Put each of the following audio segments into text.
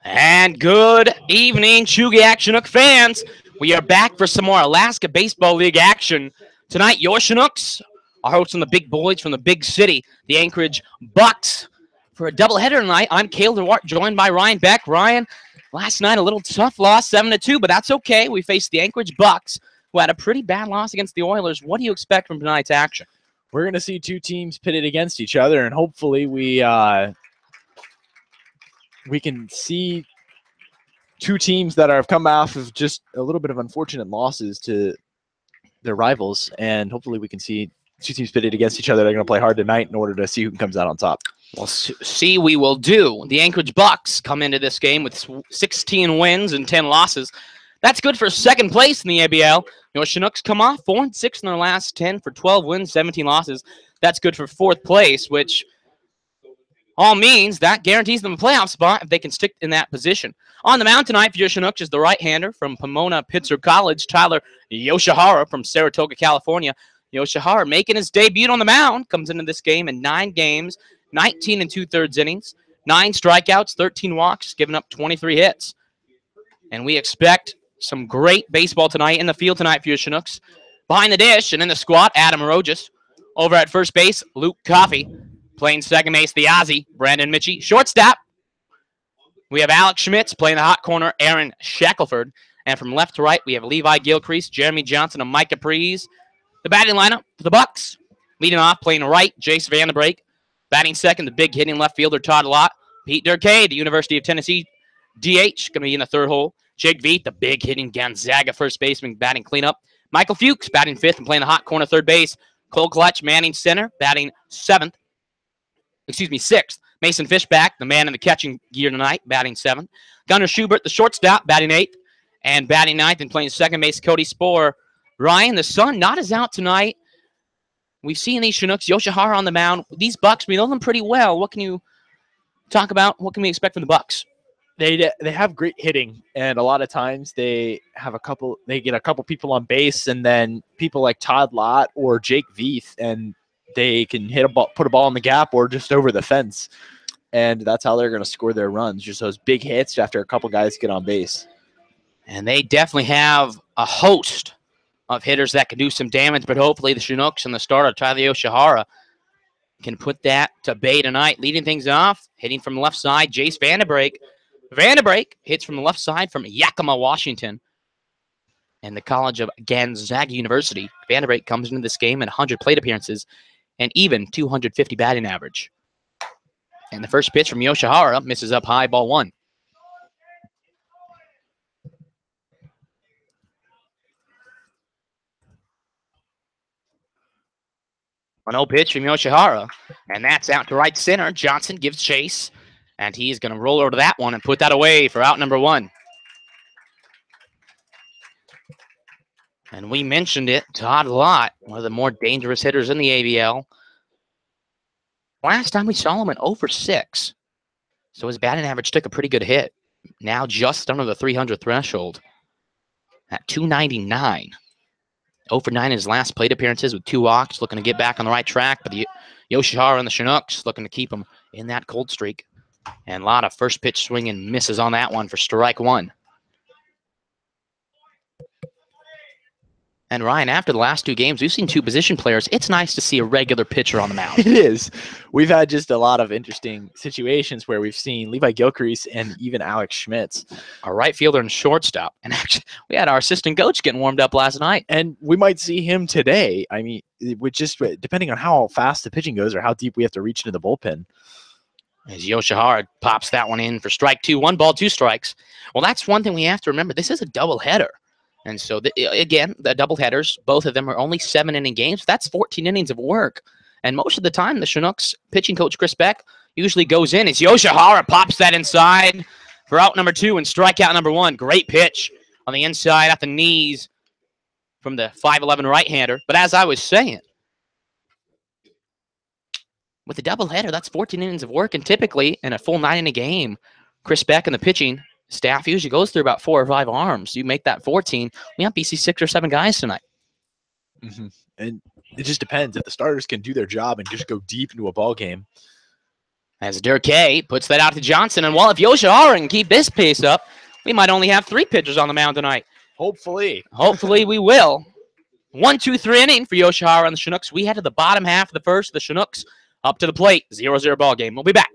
And good evening, Chugiak Chinook fans. We are back for some more Alaska Baseball League action. Tonight, your Chinooks are hosting the big boys from the big city, the Anchorage Bucs. For a doubleheader tonight, I'm Cale DeWart, joined by Ryan Beck. Ryan, last night a little tough loss, 7-2, but that's okay. We faced the Anchorage Bucs, who had a pretty bad loss against the Oilers. What do you expect from tonight's action? We're going to see two teams pitted against each other, and hopefully we can see two teams that have come off of just a little bit of unfortunate losses to their rivals, and hopefully we can see two teams pitted against each other that are going to play hard tonight in order to see who comes out on top. Well, see, we will do. The Anchorage Bucs come into this game with 16 wins and 10 losses. That's good for second place in the ABL. Your Chinooks come off 4-6 in their last 10 for 12 wins, 17 losses. That's good for fourth place, which all means that guarantees them a playoff spot if they can stick in that position. On the mound tonight for your Chinooks is the right-hander from Pomona Pitzer College, Tyler Yoshihara from Saratoga, California. Yoshihara making his debut on the mound, comes into this game in 9 games, 19 2/3 innings, 9 strikeouts, 13 walks, giving up 23 hits. And we expect some great baseball tonight in the field tonight for your Chinooks. Behind the dish and in the squat, Adam Rojas. Over at first base, Luke Coffey. Playing second base, the Aussie, Brandon Mitchie. Shortstop, we have Alex Schmitz. Playing the hot corner, Aaron Shackelford. And from left to right, we have Levi Gilcrease, Jeremy Johnson, and Mike Capriz. The batting lineup for the Bucs. Leading off, playing right, Jace Vandenbrake. Batting second, the big hitting left fielder, Todd Lott. Pete Durkay, the University of Tennessee DH, going to be in the third hole. Jake Veet, the big hitting Gonzaga first baseman, batting cleanup. Michael Fuchs, batting fifth and playing the hot corner third base. Cole Clutch, manning center, batting sixth. Mason Fishback, the man in the catching gear tonight, batting seventh. Gunnar Schubert, the shortstop, batting eighth. And batting ninth and playing second base, Cody Sporer. Ryan, the sun not as out tonight. We've seen these Chinooks, Yoshihara on the mound. These Bucs, we know them pretty well. What can you talk about? What can we expect from the Bucs? They have great hitting, and a lot of times they get a couple people on base, and then people like Todd Lott or Jake Veith, and they can put a ball in the gap or just over the fence, and that's how they're going to score their runs. Just those big hits after a couple guys get on base. And they definitely have a host of hitters that can do some damage, but hopefully the Chinooks and the starter, Tyler Yoshihara, can put that to bay tonight. Leading things off, hitting from the left side, Jace Vandenbrake. Vandenbrake hits from the left side from Yakima, Washington, and the College of Gonzaga University. Vandenbrake comes into this game at 100 plate appearances and even 250 batting average. And the first pitch from Yoshihara misses up high, ball one. 1-0 pitch from Yoshihara, and that's out to right center. Johnson gives chase, and he's going to roll over to that one and put that away for out number one. And we mentioned it, Todd Lott, one of the more dangerous hitters in the ABL. Last time we saw him at 0-for-6, so his batting average took a pretty good hit. Now just under the 300 threshold at 299. 0-for-9 in his last plate appearances with 2 walks, looking to get back on the right track. But the Yoshihara and the Chinooks looking to keep him in that cold streak. And a lot of first pitch swing and misses on that one for strike one. And Ryan, after the last 2 games, we've seen 2 position players. It's nice to see a regular pitcher on the mound. It is. We've had just a lot of interesting situations where we've seen Levi Gilcrease and even Alex Schmitz. Our right fielder and shortstop. And actually, we had our assistant coach getting warmed up last night. And we might see him today. I mean, with just depending on how fast the pitching goes or how deep we have to reach into the bullpen. As Yoshihara pops that one in for strike 2. 1 ball, 2 strikes. Well, that's one thing we have to remember. This is a doubleheader. And so, again, the doubleheaders, both of them are only 7-inning games. That's 14 innings of work. And most of the time, the Chinooks pitching coach, Chris Beck, usually goes in as Yoshihara pops that inside for out number 2 and strikeout number 1. Great pitch on the inside at the knees from the 5'11 right-hander. But as I was saying, with a doubleheader, that's 14 innings of work. And typically, in a full 9-inning game, Chris Beck and the pitching staff usually goes through about 4 or 5 arms. You make that 14. We have BC 6 or 7 guys tonight. Mm-hmm. And it just depends. If the starters can do their job and just go deep into a ball game, As Durkee puts that out to Johnson. And, well, if Yoshihara can keep this pace up, we might only have 3 pitchers on the mound tonight. Hopefully. Hopefully we will. 1-2-3 inning for Yoshihara and the Chinooks. We head to the bottom half of the first. The Chinooks up to the plate. 0-0 ball game. We'll be back.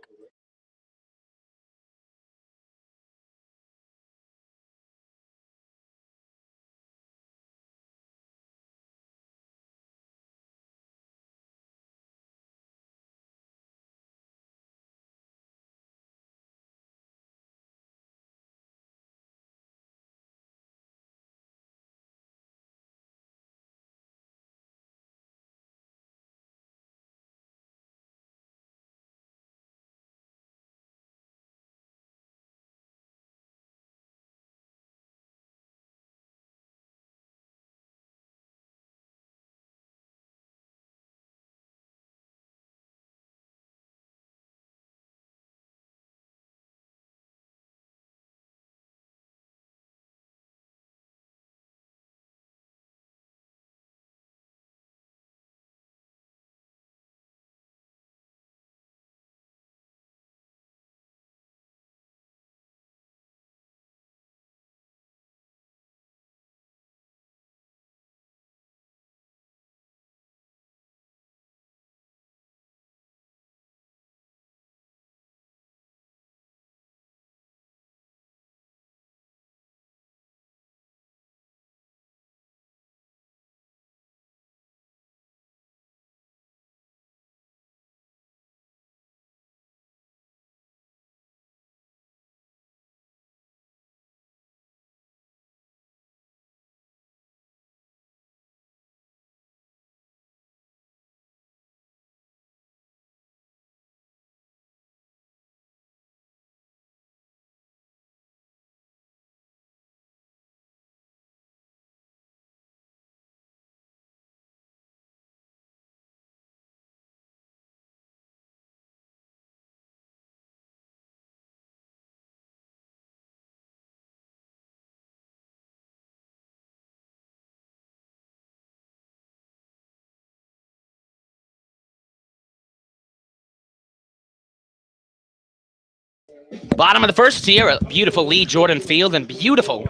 Bottom of the first here, a beautiful Lee Jordan Field and beautiful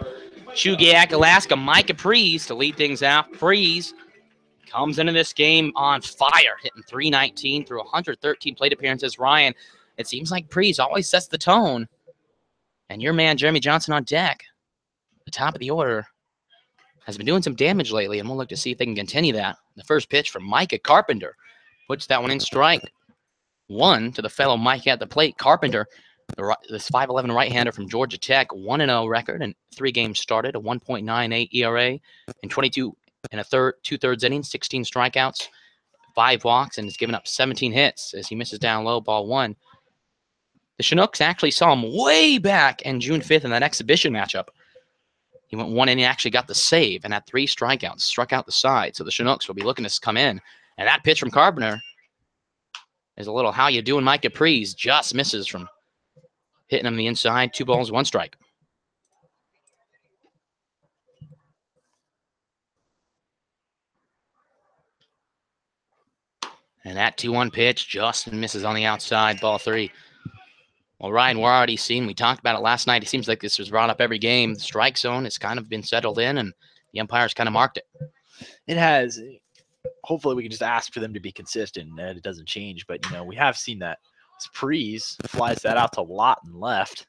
Chugiak, Alaska, Micah Prees to lead things out. Prees comes into this game on fire, hitting .319 through 113 plate appearances. Ryan, it seems like Prees always sets the tone. And your man, Jeremy Johnson, on deck. The top of the order has been doing some damage lately, and we'll look to see if they can continue that. The first pitch from Micah Carpenter puts that one in strike. 1 to the fellow Mike at the plate. Carpenter, this 5'11 right-hander from Georgia Tech, 1-0 record and 3 games started, a 1.98 ERA, and 22 and a third, 2/3 innings, 16 strikeouts, 5 walks, and has given up 17 hits as he misses down low, ball 1. The Chinooks actually saw him way back in June 5th in that exhibition matchup. He went 1 and he actually got the save and had 3 strikeouts, struck out the side. So the Chinooks will be looking to come in. And that pitch from Carpenter is a little how you doing, Mike Capri's, just misses from hitting him the inside. 2 balls, 1 strike. And that 2-1 pitch just misses on the outside, ball 3. Well, Ryan, we're already seeing, we talked about it last night. It seems like this was brought up every game. The strike zone has kind of been settled in, and the umpires kind of marked it. It has. Hopefully we can just ask for them to be consistent and it doesn't change. But, we have seen that. Prees flies that out to Lawton left.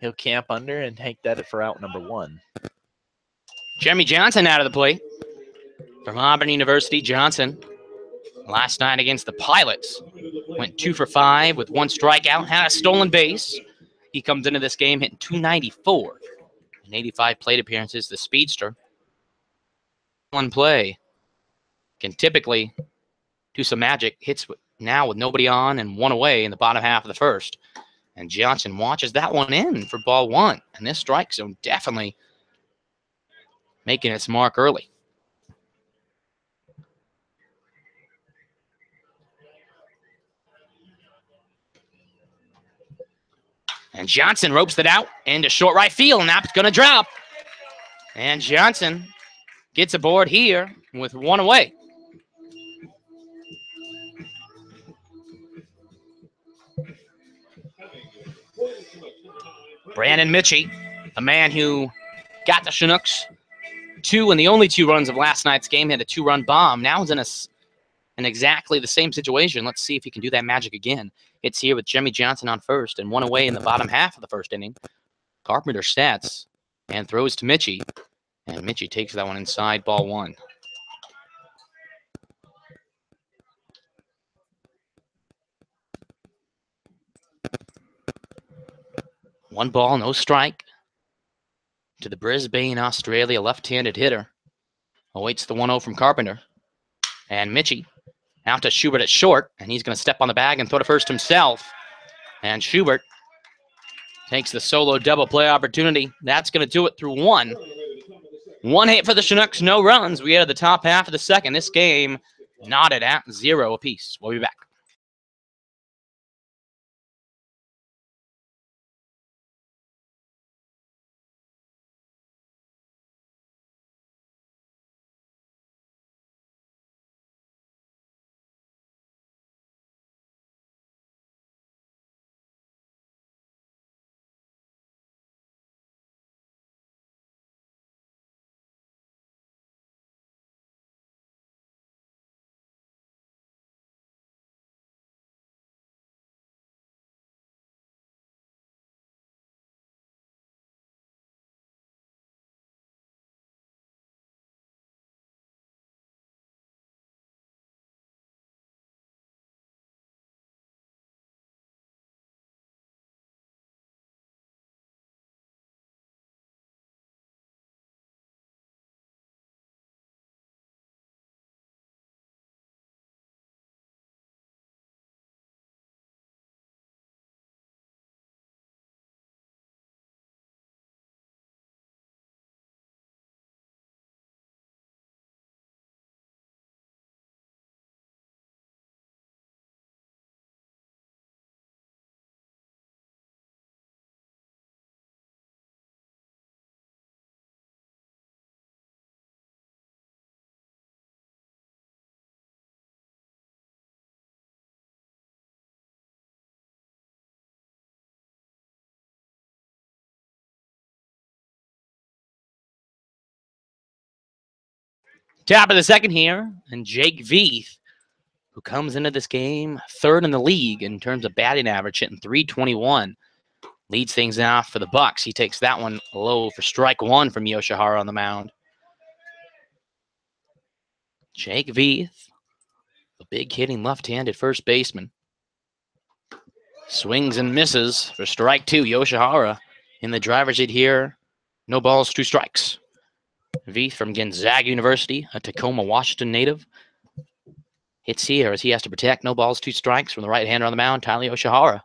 He'll camp under and take that for out number 1. Jeremy Johnson out of the plate. From Auburn University, Johnson, last night against the Pilots, went 2 for 5 with 1 strikeout, had a stolen base. He comes into this game hitting .294 in 85 plate appearances. The speedster, 1 play, can typically do some magic. Hits now with nobody on and 1 away in the bottom half of the first. And Johnson watches that one in for ball 1. And this strike zone definitely making its mark early. And Johnson ropes it out into short right field, and that's going to drop. And Johnson gets aboard here with 1 away. Brandon Mitchie, the man who got the Chinooks 2 and the only 2 runs of last night's game, had a 2-run bomb. Now he's in exactly the same situation. Let's see if he can do that magic again. It's here with Jimmy Johnson on first and 1 away in the bottom half of the first inning. Carpenter stats and throws to Mitchie. And Mitchie takes that one inside, ball 1. One ball, no strike to the Brisbane, Australia left-handed hitter. Awaits the 1-0 from Carpenter. And Mitchie out to Schubert at short, and he's going to step on the bag and throw to first himself. And Schubert takes the solo double play opportunity. That's going to do it through 1. 1 hit for the Chinooks, no runs. We get to the top half of the second. This game knotted at 0 apiece. We'll be back. Top of the second here, and Jake Veith, who comes into this game 3rd in the league in terms of batting average, hitting .321, leads things off for the Bucs. He takes that one low for strike 1 from Yoshihara on the mound. Jake Veith, a big hitting left-handed first baseman. Swings and misses for strike 2. Yoshihara in the driver's seat here. No balls, 2 strikes. Veith from Gonzaga University, a Tacoma, Washington native. Hits here as he has to protect. No balls, 2 strikes from the right-hander on the mound, Tyler Yoshihara.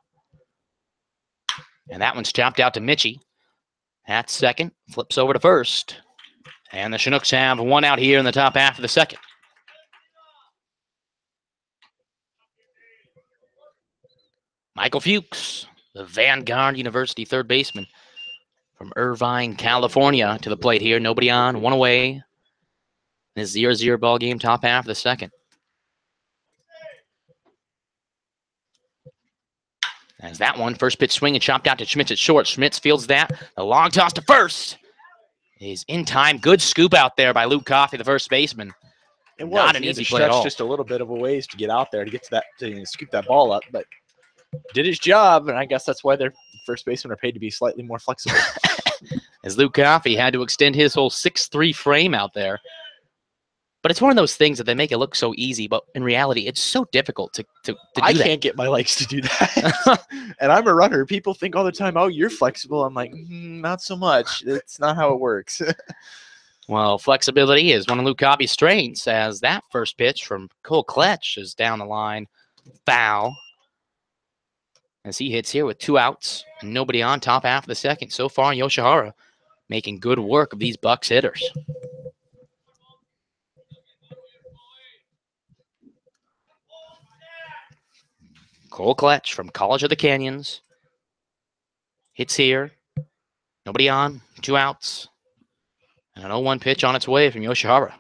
And that one's chopped out to Mitchie. At second, flips over to first. And the Chinooks have 1 out here in the top half of the second. Michael Fuchs, the Vanguard University third baseman from Irvine, California, to the plate here. Nobody on, 1 away. In this 0-0 ball game, top half of the second. As that one, first pitch swing and chopped out to Schmitz at short. Schmitz fields that. The long toss to first is in time. Good scoop out there by Luke Coffey, the first baseman. It was not an easy play at all. Just a little bit of a ways to get out there to get to that, to scoop that ball up, but did his job, and I guess that's why their first basemen are paid to be slightly more flexible. As Luke Coffey had to extend his whole 6'3" frame out there. But it's one of those things that they make it look so easy, but in reality, it's so difficult to do that. I can't get my legs to do that. And I'm a runner. People think all the time, oh, you're flexible. I'm like, not so much. It's not how it works. Well, flexibility is one of Luke Coffey's strengths, as that first pitch from Cole Kletch is down the line. Foul. As he hits here with 2 outs and nobody on, top half of the second. So far, Yoshihara making good work of these Bucs hitters. Cole Kletch from College of the Canyons hits here. Nobody on, 2 outs. And an 0-1 pitch on its way from Yoshihara.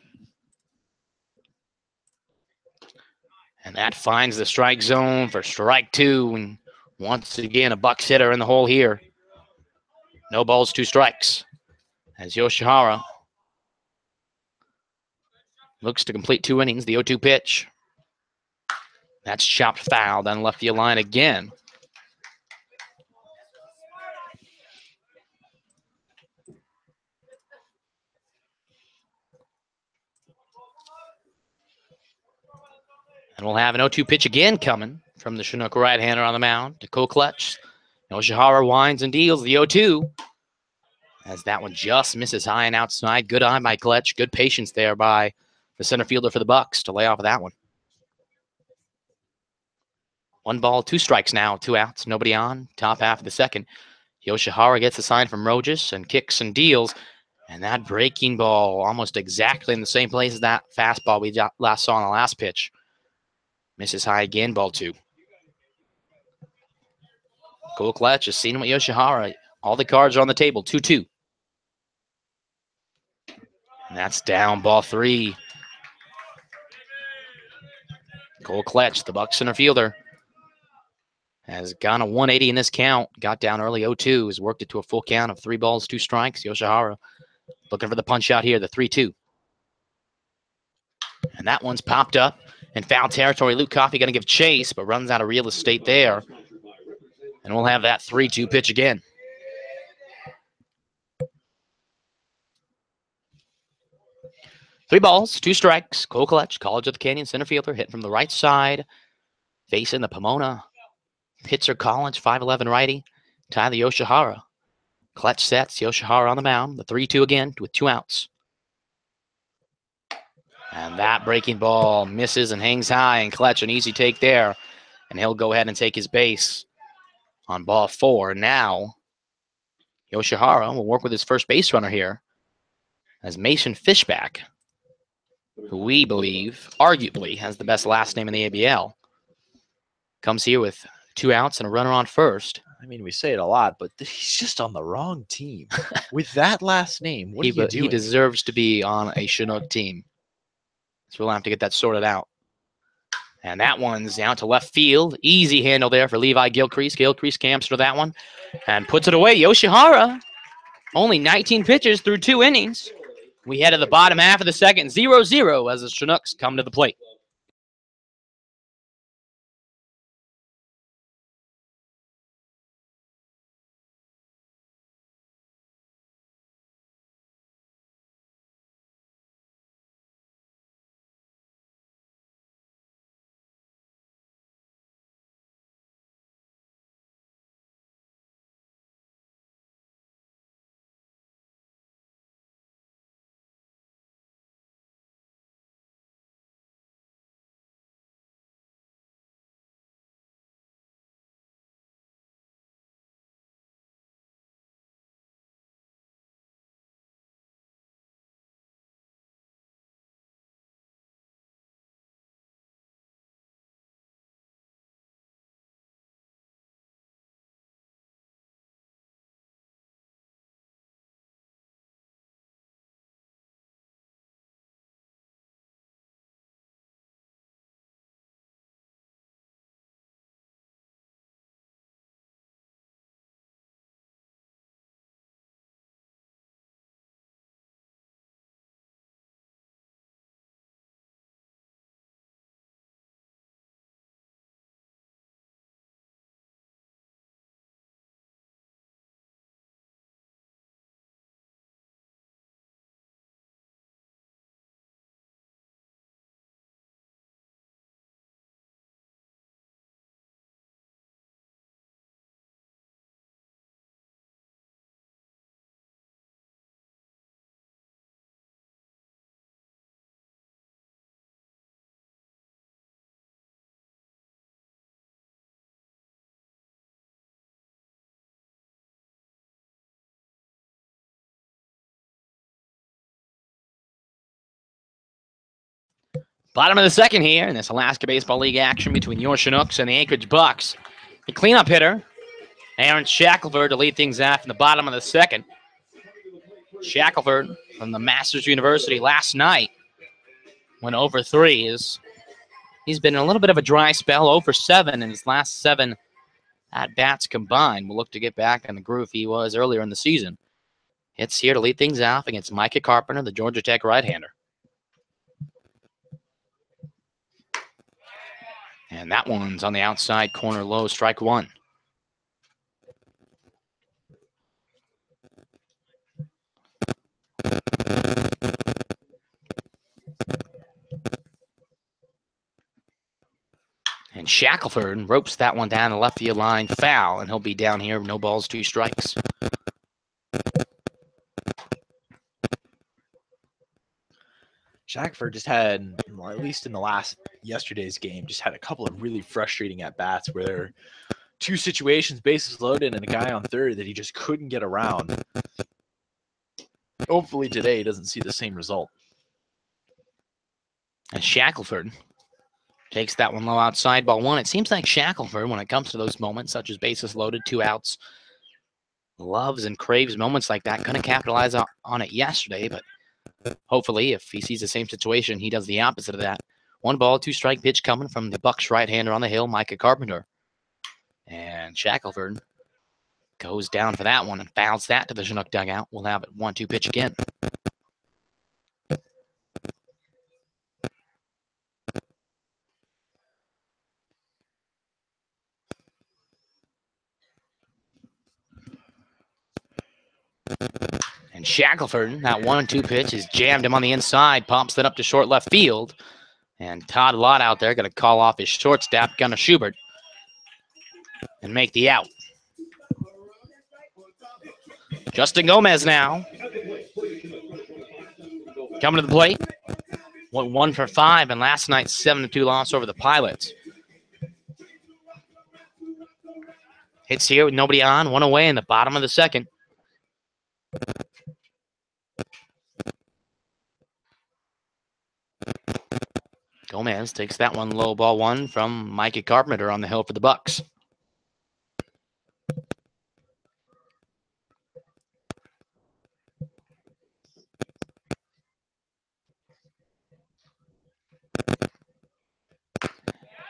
And that finds the strike zone for strike 2. And once again, a Bucs hitter in the hole here. No balls, 2 strikes. As Yoshihara looks to complete 2 innings. The 0-2 pitch. That's chopped foul down left field line again. And we'll have an 0-2 pitch again coming from the Chinook right-hander on the mound to Kokletch. Yoshihara winds and deals the 0-2. As that one just misses high and outside. Good eye by Kletch. Good patience there by the center fielder for the Bucs to lay off of that one. 1 ball, 2 strikes now, 2 outs, nobody on. Top half of the second. Yoshihara gets a sign from Rojas and kicks and deals. And that breaking ball almost exactly in the same place as that fastball we last saw on the last pitch. Misses high again, ball 2. Kokletch is seeing what Yoshihara. All the cards are on the table, 2-2. And that's down, ball 3. Kokletch, the Bucs center fielder, has gone a 180 in this count. Got down early 0-2, has worked it to a full count of 3 balls, 2 strikes. Yoshihara looking for the punch out here, the 3-2. And that one's popped up in foul territory. Luke Coffey going to give chase, but runs out of real estate there. And we'll have that 3-2 pitch again. Three balls, 2 strikes. Kokletch, College of the Canyon center fielder, hitting from the right side, facing the Pomona Pitzer College 5'11" righty, Tyler Yoshihara. Kletch sets, Yoshihara on the mound. The 3-2 again with 2 outs. And that breaking ball misses and hangs high, and Kletch an easy take there. And he'll go ahead and take his base on ball 4. Now, Yoshihara will work with his first base runner here as Mason Fishback, who we believe arguably has the best last name in the ABL, comes here with 2 outs and a runner on first. I mean, we say it a lot, but he's just on the wrong team. With that last name, what are you doing? He deserves to be on a Chinook team. So we'll have to get that sorted out. And that one's out to left field. Easy handle there for Levi Gilcrease. Gilcrease camps for that one and puts it away. Yoshihara, only 19 pitches through 2 innings. We head to the bottom half of the second, 0-0 as the Chinooks come to the plate. Bottom of the second here in this Alaska Baseball League action between your Chinooks and the Anchorage Bucs. The cleanup hitter, Aaron Shackelford, to lead things off in the bottom of the second. Shackelford from the Masters University last night went over 3. He's been in a little bit of a dry spell, 0 for 7 in his last 7 at-bats combined will look to get back in the groove he was earlier in the season. Hits here to lead things off against Micah Carpenter, the Georgia Tech right-hander. And that one's on the outside corner low, strike one. And Shackelford ropes that one down the left field line, foul, and he'll be down here, no balls, 2 strikes. Shackelford just had, well, at least in yesterday's game, just had a couple of really frustrating at-bats where there were 2 situations, bases loaded, and a guy on third that he just couldn't get around. Hopefully today he doesn't see the same result. And Shackelford takes that one low outside, ball 1. It seems like Shackelford, when it comes to those moments, such as bases loaded, 2 outs, loves and craves moments like that. Couldn't capitalize on it yesterday, but hopefully if he sees the same situation, he does the opposite of that. 1 ball, 2 strike pitch coming from the Bucs right-hander on the hill, Micah Carpenter. And Shackelford goes down for that one and fouls that to the Chinook dugout. We'll have it 1-2 pitch again. And Shackelford, that 1-2 pitch is jammed him on the inside, pops it up to short left field. And Todd Lott out there going to call off his shortstop, Gunnar Schubert, and make the out. Justin Gomez now coming to the plate. Went 1 for 5 in last night's 7-2 loss over the Pilots. Hits here with nobody on, 1 away in the bottom of the second. Gomez takes that one low, ball 1 from Micah Carpenter on the hill for the Bucs.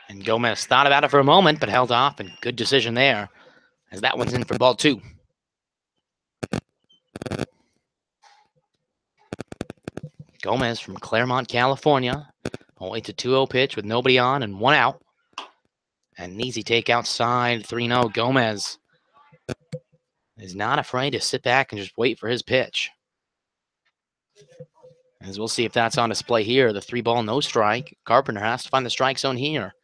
And Gomez thought about it for a moment, but held off, and good decision there, as that one's in for ball 2. Gomez from Claremont, California. Only to 2-0 pitch with nobody on and 1 out. And an easy take outside, 3-0. Gomez is not afraid to sit back and just wait for his pitch. As we'll see if that's on display here. The 3-ball, no strike. Carpenter has to find the strike zone here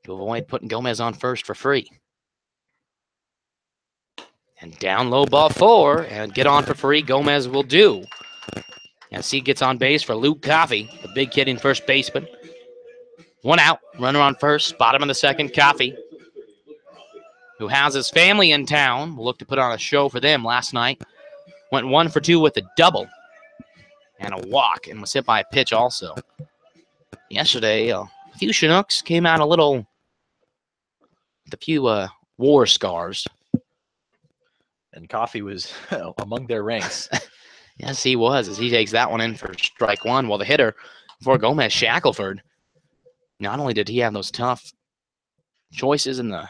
to avoid putting Gomez on first for free. And down low, ball 4, and get on for free. Gomez will do. As he gets on base for Luke Coffey, the big kid in first baseman. 1 out, runner on first, bottom of the second. Coffey, who has his family in town, will look to put on a show for them last night. Went 1 for 2 with a double and a walk, and was hit by a pitch also. Yesterday, a few Chinooks came out with a few war scars. And Coffey was among their ranks. Yes, he was, as he takes that one in for strike 1. While the hitter for Gomez, Shackelford, not only did he have those tough choices in the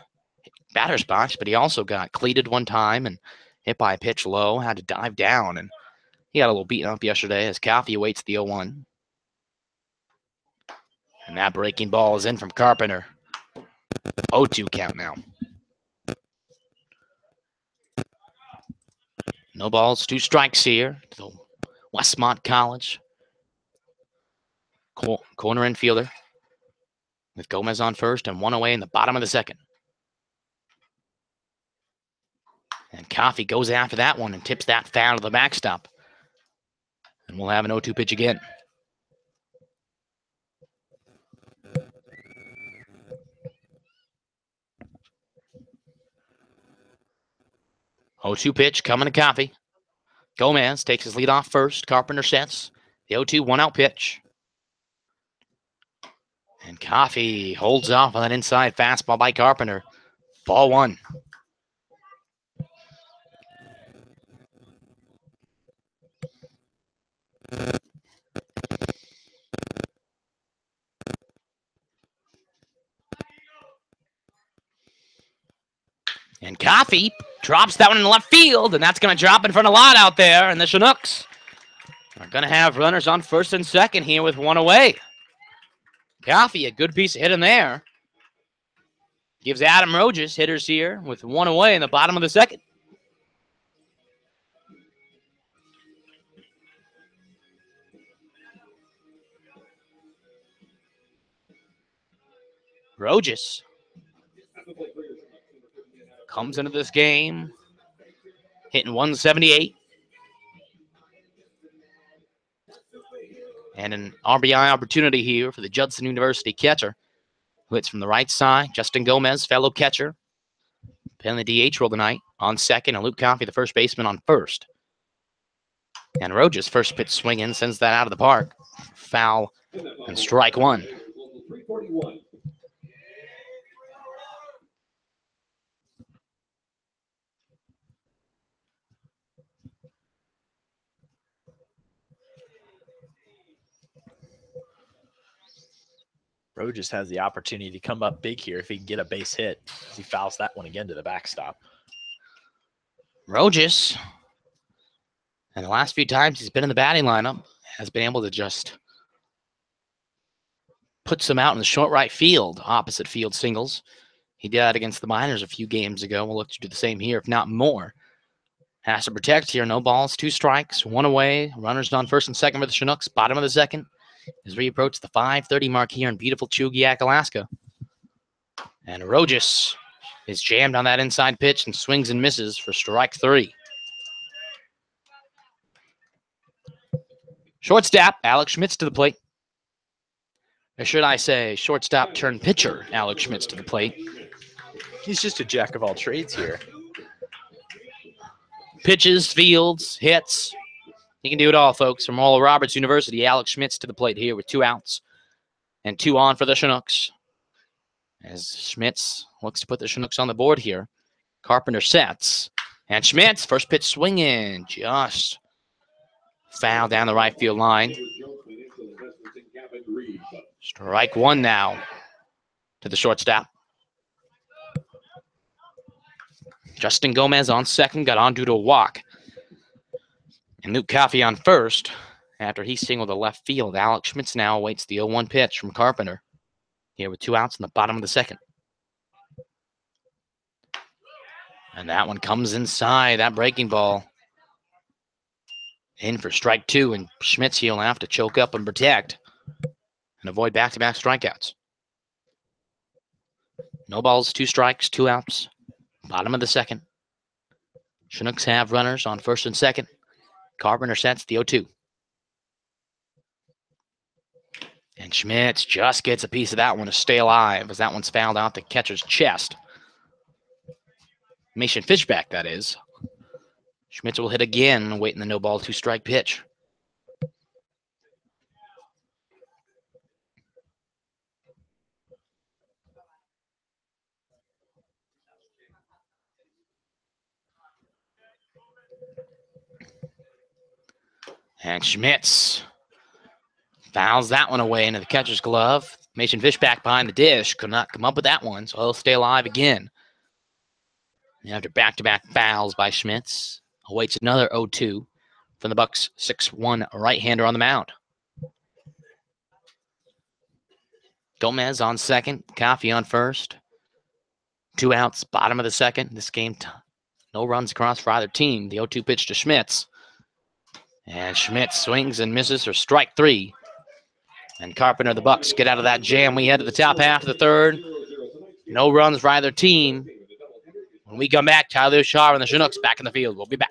batter's box, but he also got cleated one time and hit by a pitch low, had to dive down, and he got a little beaten up yesterday as Coffey awaits the 0-1. And that breaking ball is in from Carpenter. 0-2 count now. No balls, 2 strikes here to the Westmont College corner infielder with Gomez on first and 1 away in the bottom of the second. And Coffey goes after that one and tips that foul to the backstop. And we'll have an 0-2 pitch again. Oh-2 pitch coming to Coffey. Gomez takes his lead off first. Carpenter sets the 0-2 1-out pitch. And Coffey holds off on that inside fastball by Carpenter. Ball 1. And Coffee drops that one in the left field, and that's going to drop in front of Lott out there, and the Chinooks are going to have runners on first and second here with one away. Coffee, a good piece of hitting there. Gives Adam Rojas hitters here with one away in the bottom of the second. Rojas comes into this game hitting 178. And an RBI opportunity here for the Judson University catcher, who hits from the right side. Justin Gomez, fellow catcher, playing the DH role tonight on second, and Luke Coffey, the first baseman, on first. And Rojas, first pitch swinging, sends that out of the park. Foul and strike one. Rojas has the opportunity to come up big here if he can get a base hit. He fouls that one again to the backstop. Rojas, and the last few times he's been in the batting lineup, has been able to just put some out in the short right field, opposite field singles. He did that against the Miners a few games ago. We'll look to do the same here, if not more. Has to protect here. No balls, 2 strikes, 1 away. Runners on first and second for the Chinooks. Bottom of the second as we approach the 5:30 mark here in beautiful Chugiak, Alaska. And Rojas is jammed on that inside pitch and swings and misses for strike 3. Shortstop, Alex Schmitz to the plate. Or should I say shortstop turned pitcher, Alex Schmitz to the plate. He's just a jack of all trades here. Pitches, fields, hits. He can do it all, folks. From Oral Roberts University, Alex Schmitz to the plate here with 2 outs and 2 on for the Chinooks. As Schmitz looks to put the Chinooks on the board here. Carpenter sets. And Schmitz, first pitch swinging. Just foul down the right field line. Strike 1 now to the shortstop. Justin Gomez on second, got on due to a walk. And Luke Coffey on first after he singled to left field. Alex Schmitz now awaits the 0-1 pitch from Carpenter here with 2 outs in the bottom of the second. And that one comes inside, that breaking ball. In for strike 2, and Schmitz he'll have to choke up and protect and avoid back-to-back strikeouts. No balls, 2 strikes, 2 outs. Bottom of the second. Chinooks have runners on first and second. Carpenter sets the 0-2. And Schmitz just gets a piece of that one to stay alive as that one's fouled out the catcher's chest. Mason Fishback, that is. Schmitz will hit again, waiting the no ball, 2 strike pitch. And Schmitz fouls that one away into the catcher's glove. Mason Fishback behind the dish could not come up with that one, so he'll stay alive again. And after back-to-back fouls by Schmitz, awaits another 0-2 from the Bucs 6'1" right-hander on the mound. Gomez on second, Coffey on first. 2 outs, bottom of the second. This game, no runs across for either team. The 0-2 pitch to Schmitz. And Schmitz swings and misses for strike 3. And Carpenter, the Bucs, get out of that jam we had at the top half of the third. No runs for either team. When we come back, Tyler Shaw and the Chinooks back in the field. We'll be back.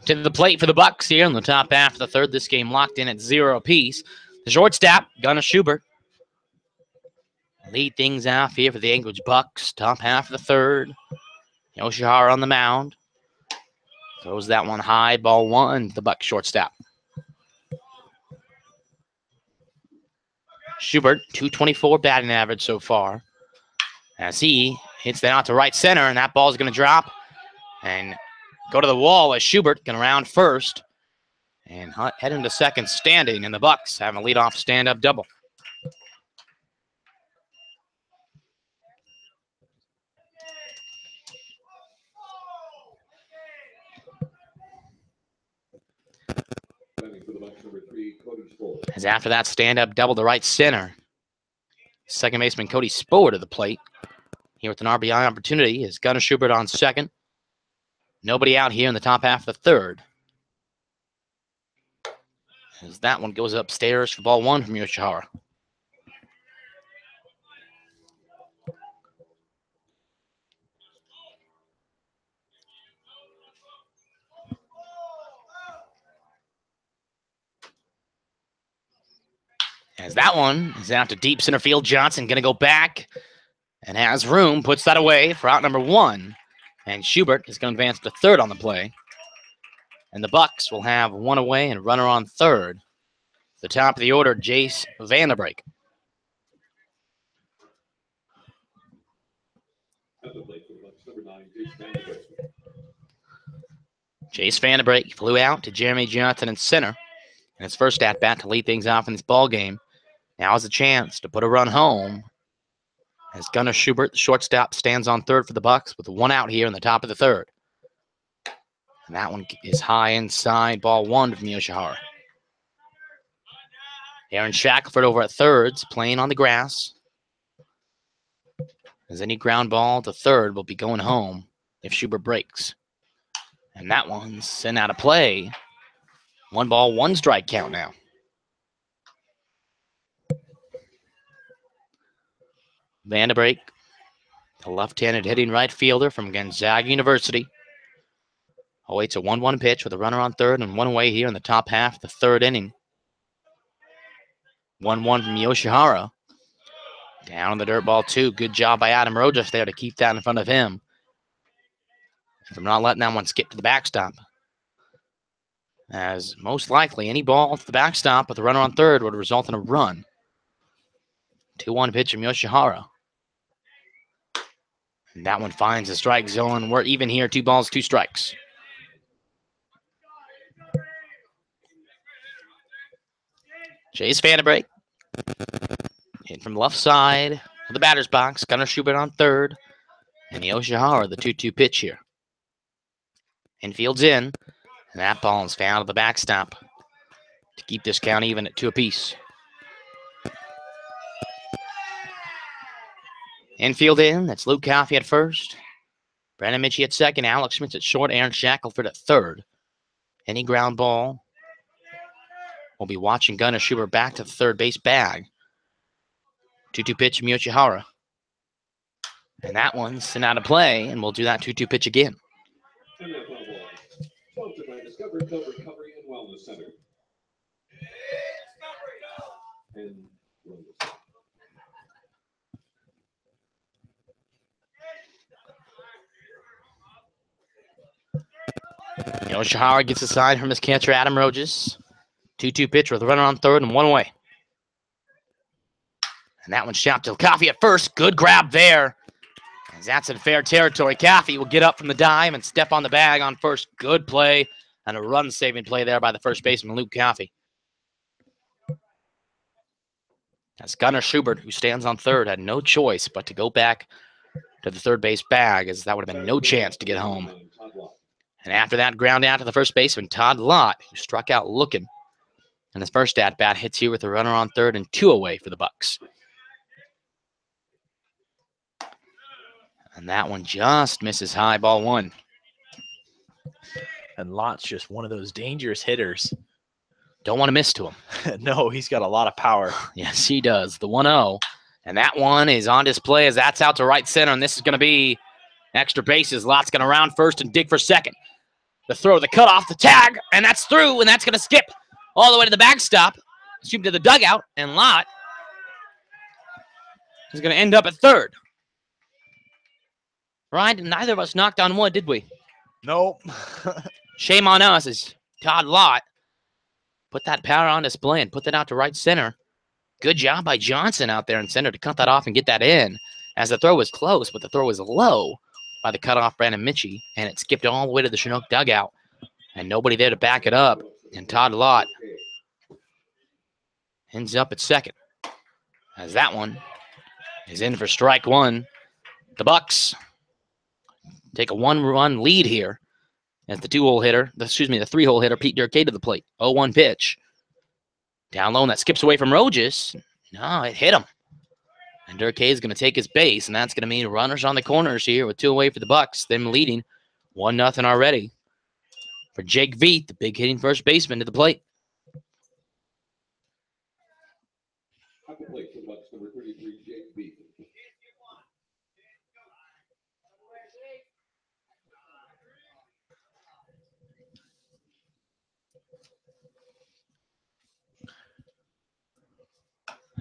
To the plate for the Bucs here in the top half of the third. This game locked in at 0 apiece. The shortstop, Gunnar Schubert, lead things off here for the Anchorage Bucs. Top half of the third. Yoshihara on the mound. Throws that one high. Ball one to the Bucs shortstop. Schubert, 224 batting average so far. As he hits that out to right center, and that ball's going to drop and go to the wall as Schubert can round first and head into second standing, and the Bucs have a leadoff stand-up double. As after that stand-up double to right center, second baseman Cody Spohr to the plate. Here with an RBI opportunity is Gunnar Schubert on second. Nobody out here in the top half of the third. As that one goes upstairs for ball one from Yoshihara. As that one is out to deep center field, Johnson going to go back and has room, puts that away for out number one. And Schubert is going to advance to third on the play. And the Bucs will have one away and runner on third. The top of the order, Jace Vanderbrake. Jace Vanderbrake flew out to Jeremy Johnson in center. And his first at-bat to lead things off in this ball game. Now is a chance to put a run home. As Gunnar Schubert, the shortstop, stands on third for the Bucs with one out here in the top of the third. And that one is high inside, ball one from Yoshihara. Aaron Shackelford over at thirds, playing on the grass. As any ground ball to third will be going home if Schubert breaks. And that one's sent out of play. 1 ball, 1 strike count now. Vanderbrake, the left-handed hitting right fielder from Gonzaga University. Awaits a 1-1 pitch with a runner on third and one away here in the top half of the third inning. 1-1 from Yoshihara. Down on the dirt ball, 2. Good job by Adam Rojas there to keep that in front of him. From not letting that one skip to the backstop. As most likely, any ball to the backstop with a runner on third would result in a run. 2-1 pitch from Yoshihara. And that one finds the strike zone. We're even here, 2 balls, 2 strikes. Chase Vanderbrake. Hit from left side of the batter's box. Gunnar Schubert on third. And Yoshihara, the 2-2 pitch here. Infield's in. And that ball is fouled at the backstop to keep this count even at 2 apiece. Infield in. That's Luke Coffey at first. Brandon Mitchie at second. Alex Schmitz at short. Aaron Shackelford at third. Any ground ball. We'll be watching Gunnar Schubert back to the third base bag. 2-2 pitch from Yoshihara. And that one's sent out of play, and we'll do that 2-2 pitch again. Sponsored by Discover Health Recovery and Wellness Center. And Yoshihara gets a sign from his catcher, Adam Rojas. 2-2 pitch with a runner on third and one away. And that one's shot to Coffey at first. Good grab there. As that's in fair territory. Coffey will get up from the dive and step on the bag on first. Good play and a run-saving play there by the first baseman, Luke Coffey. That's Gunnar Schubert, who stands on third, had no choice but to go back to the third base bag, as that would have been no chance to get home. And after that, ground out to the first baseman, Todd Lott, who struck out looking. And his first at-bat hits here with a runner on third and 2 away for the Bucs. And that one just misses high, ball 1. And Lott's just one of those dangerous hitters. Don't want to miss to him. No, he's got a lot of power. Yes, he does. The 1-0. And that one is on display as that's out to right center. And this is going to be extra bases. Lott's going to round first and dig for second. The throw, the cutoff, the tag, and that's through, and that's going to skip all the way to the backstop, shoot to the dugout, and Lott is going to end up at third. Ryan, neither of us knocked on wood, did we? Nope. Shame on us as Todd Lott put that power on display and put that out to right center. Good job by Johnson out there in center to cut that off and get that in, as the throw was close, but the throw was low by the cutoff Brandon Mitchie, and it skipped all the way to the Chinook dugout, and nobody there to back it up, and Todd Lott ends up at second, as that one is in for strike one. The Bucs take a one-run lead here as the three-hole hitter, Pete Durkay to the plate. 0-1 pitch. Down low, and that skips away from Rojas. No, it hit him. And Durkay is going to take his base, and that's going to mean runners on the corners here with 2 away for the Bucs. Them leading 1-0 already. For Jake Veith, the big hitting first baseman, to the plate. At the plate for Bucs number 33, Jake Beaton.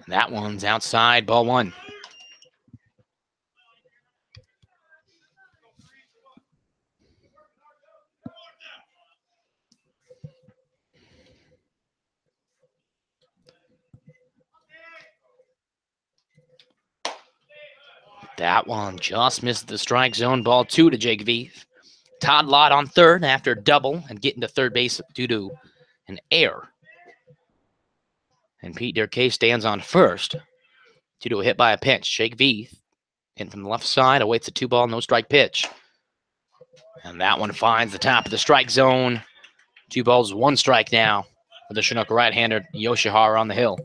And that one's outside, ball one. That one just missed the strike zone. Ball 2 to Jake Veith. Todd Lott on third after a double and getting to third base due to an error. And Pete Durkay stands on first due to a hit by a pitch. Jake Veith in from the left side awaits a 2-ball, no strike pitch. And that one finds the top of the strike zone. 2 balls, 1 strike now for the Chinook right-hander Yoshihara on the hill.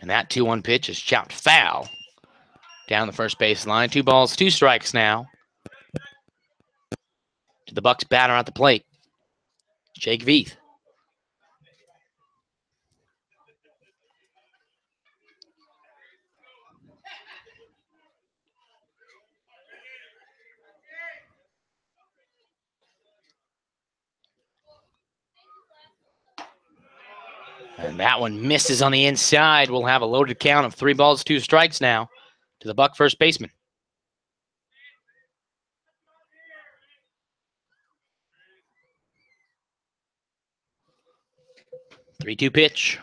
And that 2-1 pitch is chopped foul down the first baseline. 2 balls, 2 strikes now to the Bucs batter at the plate, Jake Veith. And that one misses on the inside. We'll have a loaded count of 3 balls, 2 strikes now to the Buck first baseman. Three-two pitch.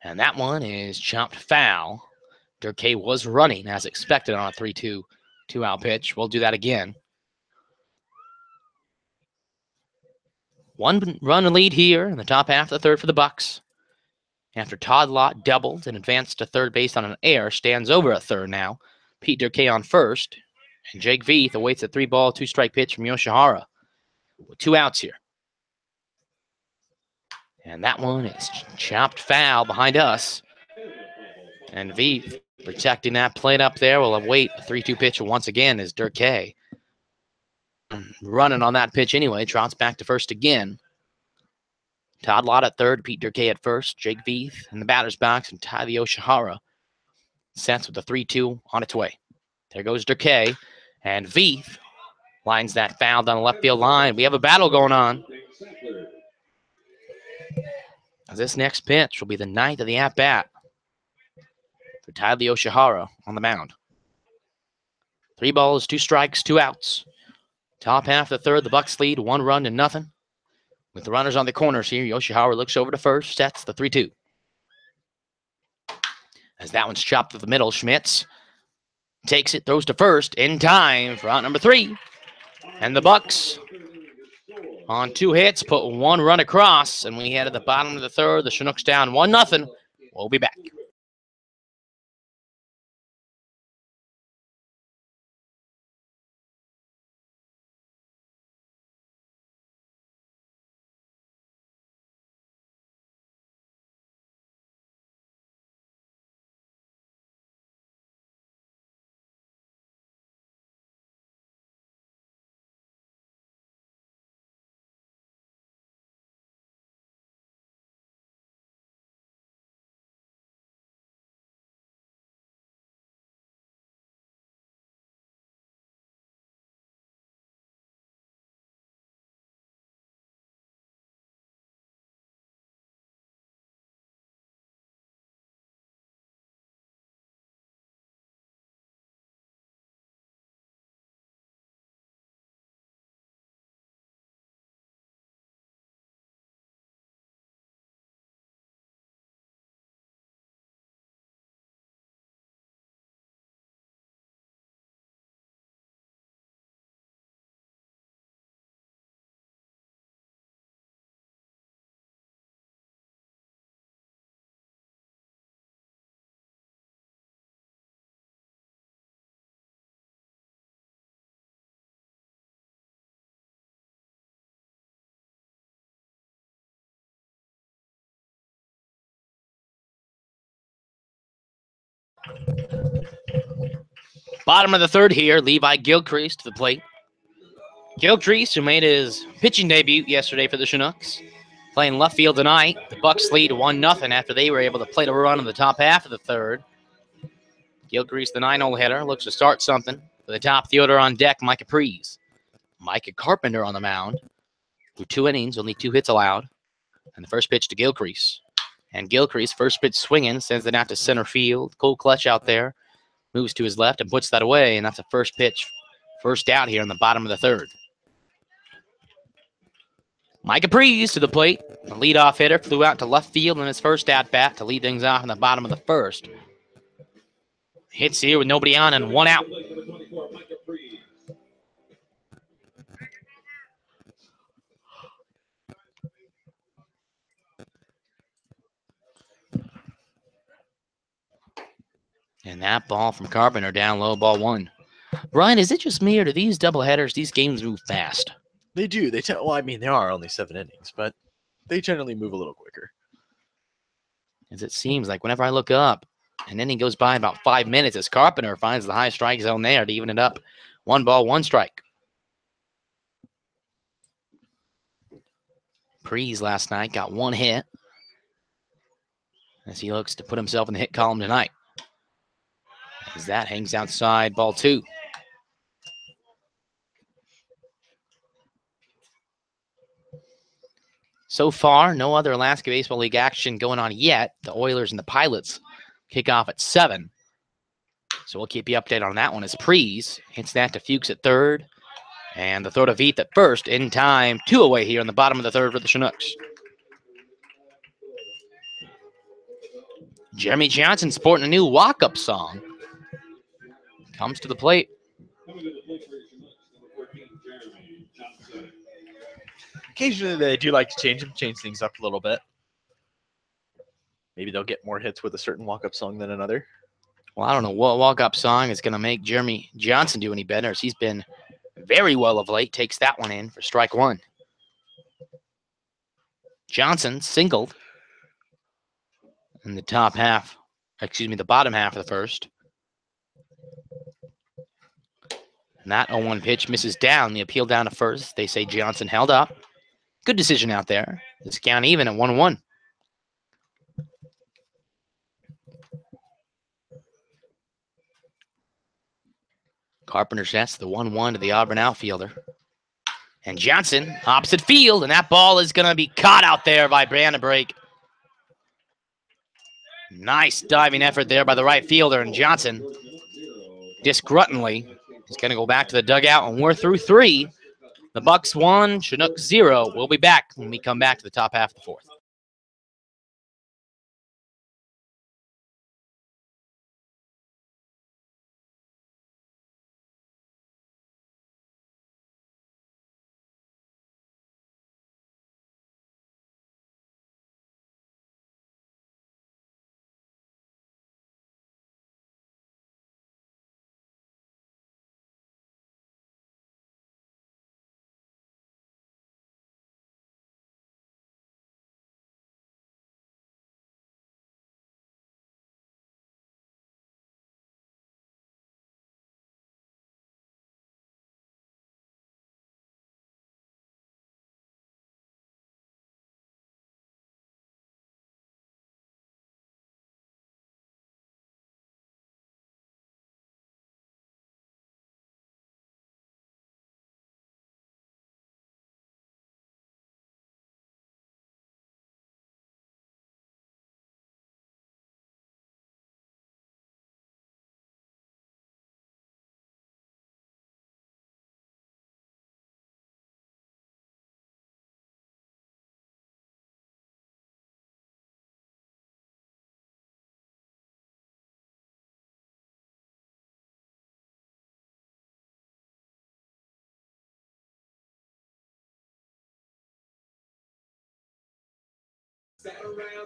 And that one is chopped foul. Durkay was running as expected on a 3-2 two-out pitch. We'll do that again. 1-run lead here in the top half of the third for the Bucs. After Todd Lott doubled and advanced to third base on an error, stands over at third now. Pete Durkay on first. And Jake Veith awaits a 3-ball, 2-strike pitch from Yoshihara with 2 outs here. And that one is chopped foul behind us. And Veith protecting that plate up there will await a 3-2 pitch once again as Durkay running on that pitch anyway. Trots back to first again. Todd Lott at third, Pete Durkay at first, Jake Veith in the batter's box, and Ty Yoshihara sets with a 3-2 on its way. There goes Durkay, and Veith lines that foul down the left field line. We have a battle going on. This next pitch will be the 9th of the at-bat for Ty Yoshihara on the mound. 3 balls, 2 strikes, 2 outs. Top half of the third, the Bucs lead 1-0. With the runners on the corners here, Yoshihara looks over to first, sets the 3-2. As that one's chopped to the middle, Schmitz takes it, throws to first, in time for out number 3. And the Bucs, on 2 hits, put 1 run across, and we head to the bottom of the third. The Chinooks down 1-0. We'll be back. Bottom of the third here, Levi Gilcrease to the plate. Gilcrease, who made his pitching debut yesterday for the Chinooks, playing left field tonight. The Bucs lead 1-0 after they were able to play the run in the top half of the third. Gilcrease, the 9-hole hitter, looks to start something. For the top fielder on deck, Micah Prees. Micah Carpenter on the mound. Through 2 innings, only 2 hits allowed. And the first pitch to Gilcrease. And Gilcrease, first pitch swinging, sends it out to center field. Cole Clutch out there. Moves to his left and puts that away. And that's a first pitch. First out here in the bottom of the third. Micah Prees to the plate. The leadoff hitter flew out to left field in his first at-bat to lead things off in the bottom of the first. Hits here with nobody on and 1 out. And that ball from Carpenter down low, ball 1. Brian, is it just me or do these doubleheaders, these games move fast? They do. Well, I mean, there are only 7 innings, but they generally move a little quicker. As it seems like whenever I look up, an inning goes by about 5 minutes as Carpenter finds the high strike zone there to even it up. 1 ball, 1 strike. Prees last night got 1 hit as he looks to put himself in the hit column tonight. As that hangs outside, ball 2. So far, no other Alaska Baseball League action going on yet. The Oilers and the Pilots kick off at 7. So we'll keep you updated on that one as Prees hits that to Fuchs at third. And the throw to Veith at first in time. 2 away here in the bottom of the third for the Chinooks. Jeremy Johnson sporting a new walk-up song. Comes to the plate. Occasionally, they do like to change things up a little bit. Maybe they'll get more hits with a certain walk-up song than another. Well, I don't know what walk-up song is going to make Jeremy Johnson do any better, as he's been very well of late. Takes that one in for strike 1. Johnson singled in the the bottom half of the first. And that 0-1 pitch misses down. The appeal down to first. They say Johnson held up. Good decision out there. This count even at 1-1. Carpenter sets the 1-1 to the Auburn outfielder. And Johnson, opposite field, and that ball is going to be caught out there by Brandon Brake. Nice diving effort there by the right fielder, and Johnson, disgruntledly, is going to go back to the dugout, and we're through 3. The Bucs 1, Chinooks 0. We'll be back when we come back to the top half of the fourth.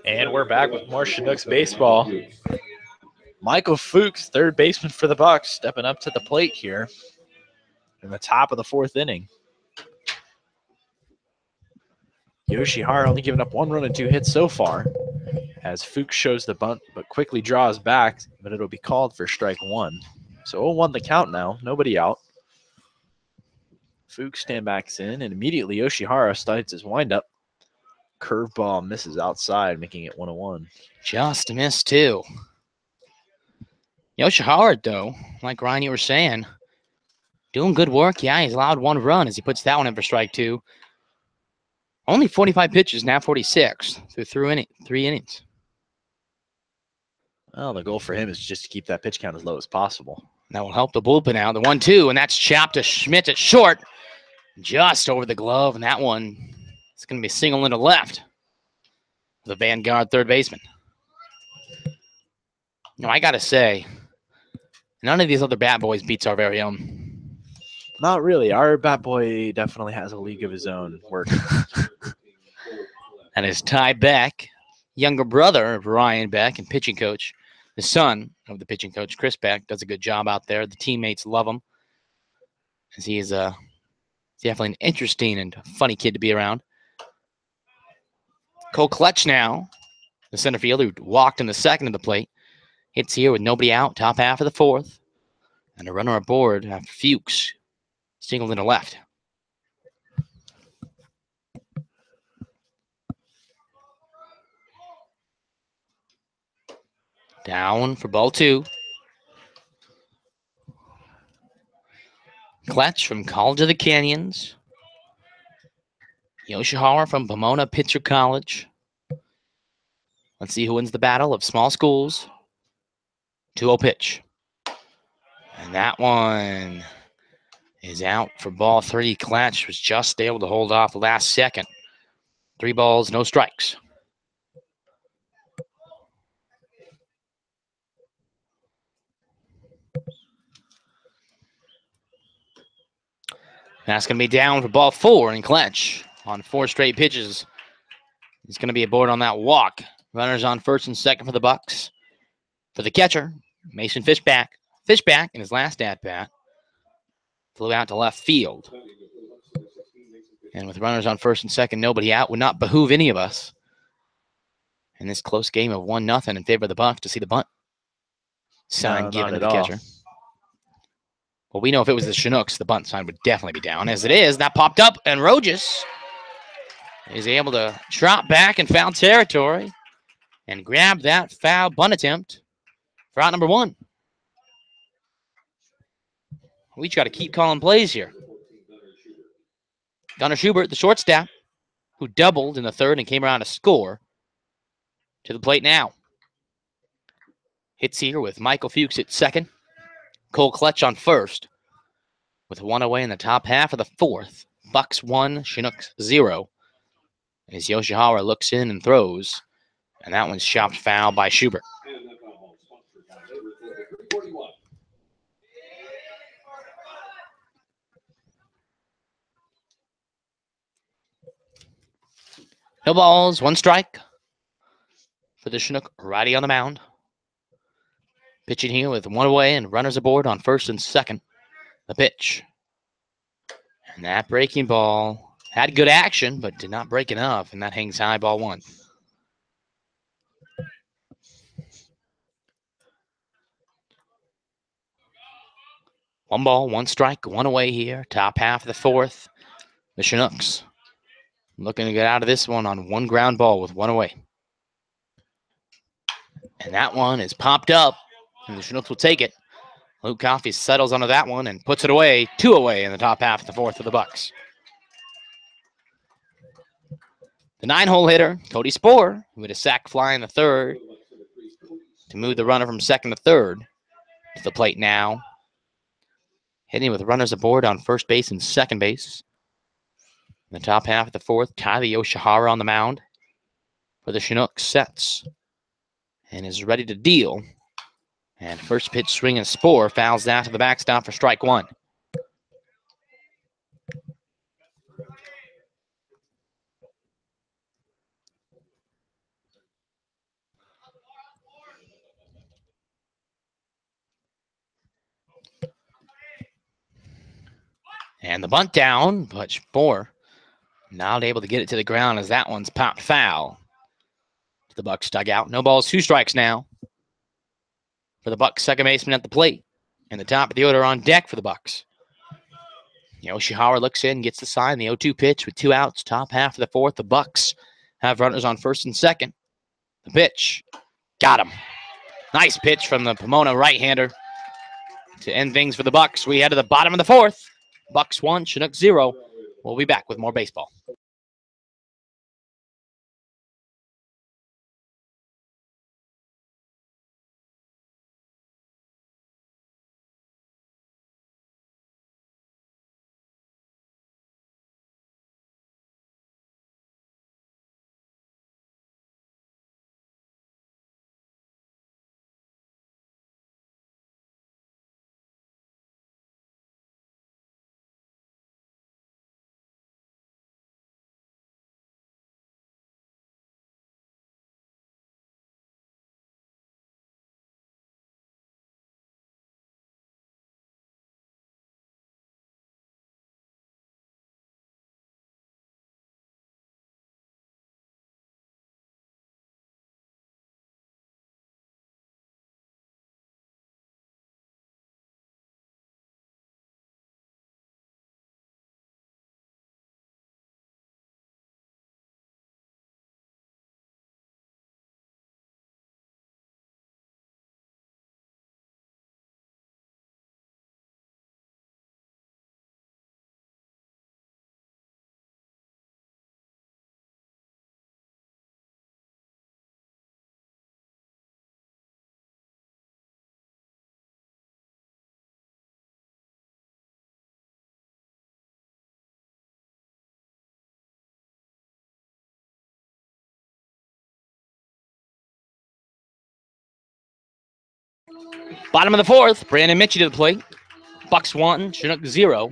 And we're back with more Chinooks baseball. Michael Fuchs, third baseman for the Bucs, stepping up to the plate here in the top of the 4th inning. Yoshi Hara only giving up 1 run and 2 hits so far. as Fuchs shows the bunt, but quickly draws back, but it'll be called for strike one. So 0-1 the count now, nobody out. Fuchs stand backs in, and immediately Yoshihara starts his windup. Curveball misses outside, making it 1-1. Just missed two. Yoshihara, though, like Ryan, you were saying, doing good work. Yeah, he's allowed one run as he puts that one in for strike two. Only 45 pitches, now 46 through three innings. Well, the goal for him is just to keep that pitch count as low as possible. That will help the bullpen out. The 1-2, and that's chopped to Schmidt at short. Just over the glove, and that one is going to be single into left. The Vanguard third baseman. You know, I got to say, none of these other bat boys beats our very own. Not really. Our bat boy definitely has a league of his own working. That is Ty Beck, younger brother of Ryan Beck and pitching coach. The son of the pitching coach, Chris Beck, does a good job out there. The teammates love him, as he is definitely an interesting and funny kid to be around. Cole Kletch now, the center fielder who walked in the second of the plate, hits here with nobody out, top half of the fourth, and a runner aboard after Fuchs singled into left. Down for ball two. Kletch from College of the Canyons. Yoshihara from Pomona Pitzer College. Let's see who wins the battle of small schools. 2-0 pitch. And that one is out for ball three. Kletch was just able to hold off the last second. 3 balls, no strikes. That's going to be down for ball 4, and Kletch on 4 straight pitches. He's going to be aboard on that walk. Runners on first and second for the Bucs. For the catcher, Mason Fishback. Fishback in his last at-bat flew out to left field. And with runners on first and second, nobody out, would not behoove any of us in this close game of 1-0 in favor of the Bucs to see the bunt sign given to the catcher. Well, we know if it was the Chinooks, the bunt sign would definitely be down. As it is, that popped up, and Rojas is able to trot back in foul territory and grab that foul bunt attempt for out number 1. We just got to keep calling plays here. Gunnar Schubert, the shortstop, who doubled in the third and came around to score, to the plate now. Hits here with Michael Fuchs at second. Cole Kletch on first. With 1 away in the top half of the fourth. Bucs 1, Chinooks 0. As Yoshihara looks in and throws. And that one's chopped foul by Schubert. No balls, 1 strike for the Chinook righty on the mound. Pitching here with 1 away and runners aboard on first and second. The pitch. And that breaking ball had good action, but did not break enough, and that hangs high, ball 1. One ball, 1 strike, 1 away here. Top half of the fourth. The Chinooks looking to get out of this one on 1 ground ball with 1 away. And that one is popped up, and the Chinooks will take it. Luke Coffey settles onto that one and puts it away, 2 away in the top half of the fourth for the Bucs. The 9-hole hitter, Cody Sporer, who had a sac fly in the third to move the runner from second to third to the plate now. Hitting with runners aboard on first base and second base. In the top half of the fourth, Tyler Yoshihara on the mound for the Chinooks sets and is ready to deal. And first pitch swing and Sporer fouls that to the backstop for strike 1. And the bunt down, but Sporer not able to get it to the ground as that one's popped foul. The Bucs dugout. No balls, 2 strikes now for the Bucs second baseman at the plate. And the top of the order on deck for the Bucs. Yoshihara looks in, gets the sign, the 0-2 pitch with 2 outs, top half of the 4th. The Bucs have runners on first and second. The pitch, got him. Nice pitch from the Pomona right-hander to end things for the Bucs. We head to the bottom of the 4th. Bucs 1, Chinooks 0. We'll be back with more baseball. Bottom of the 4th, Brandon Mitchie to the plate. Bucs 1, Chinook 0.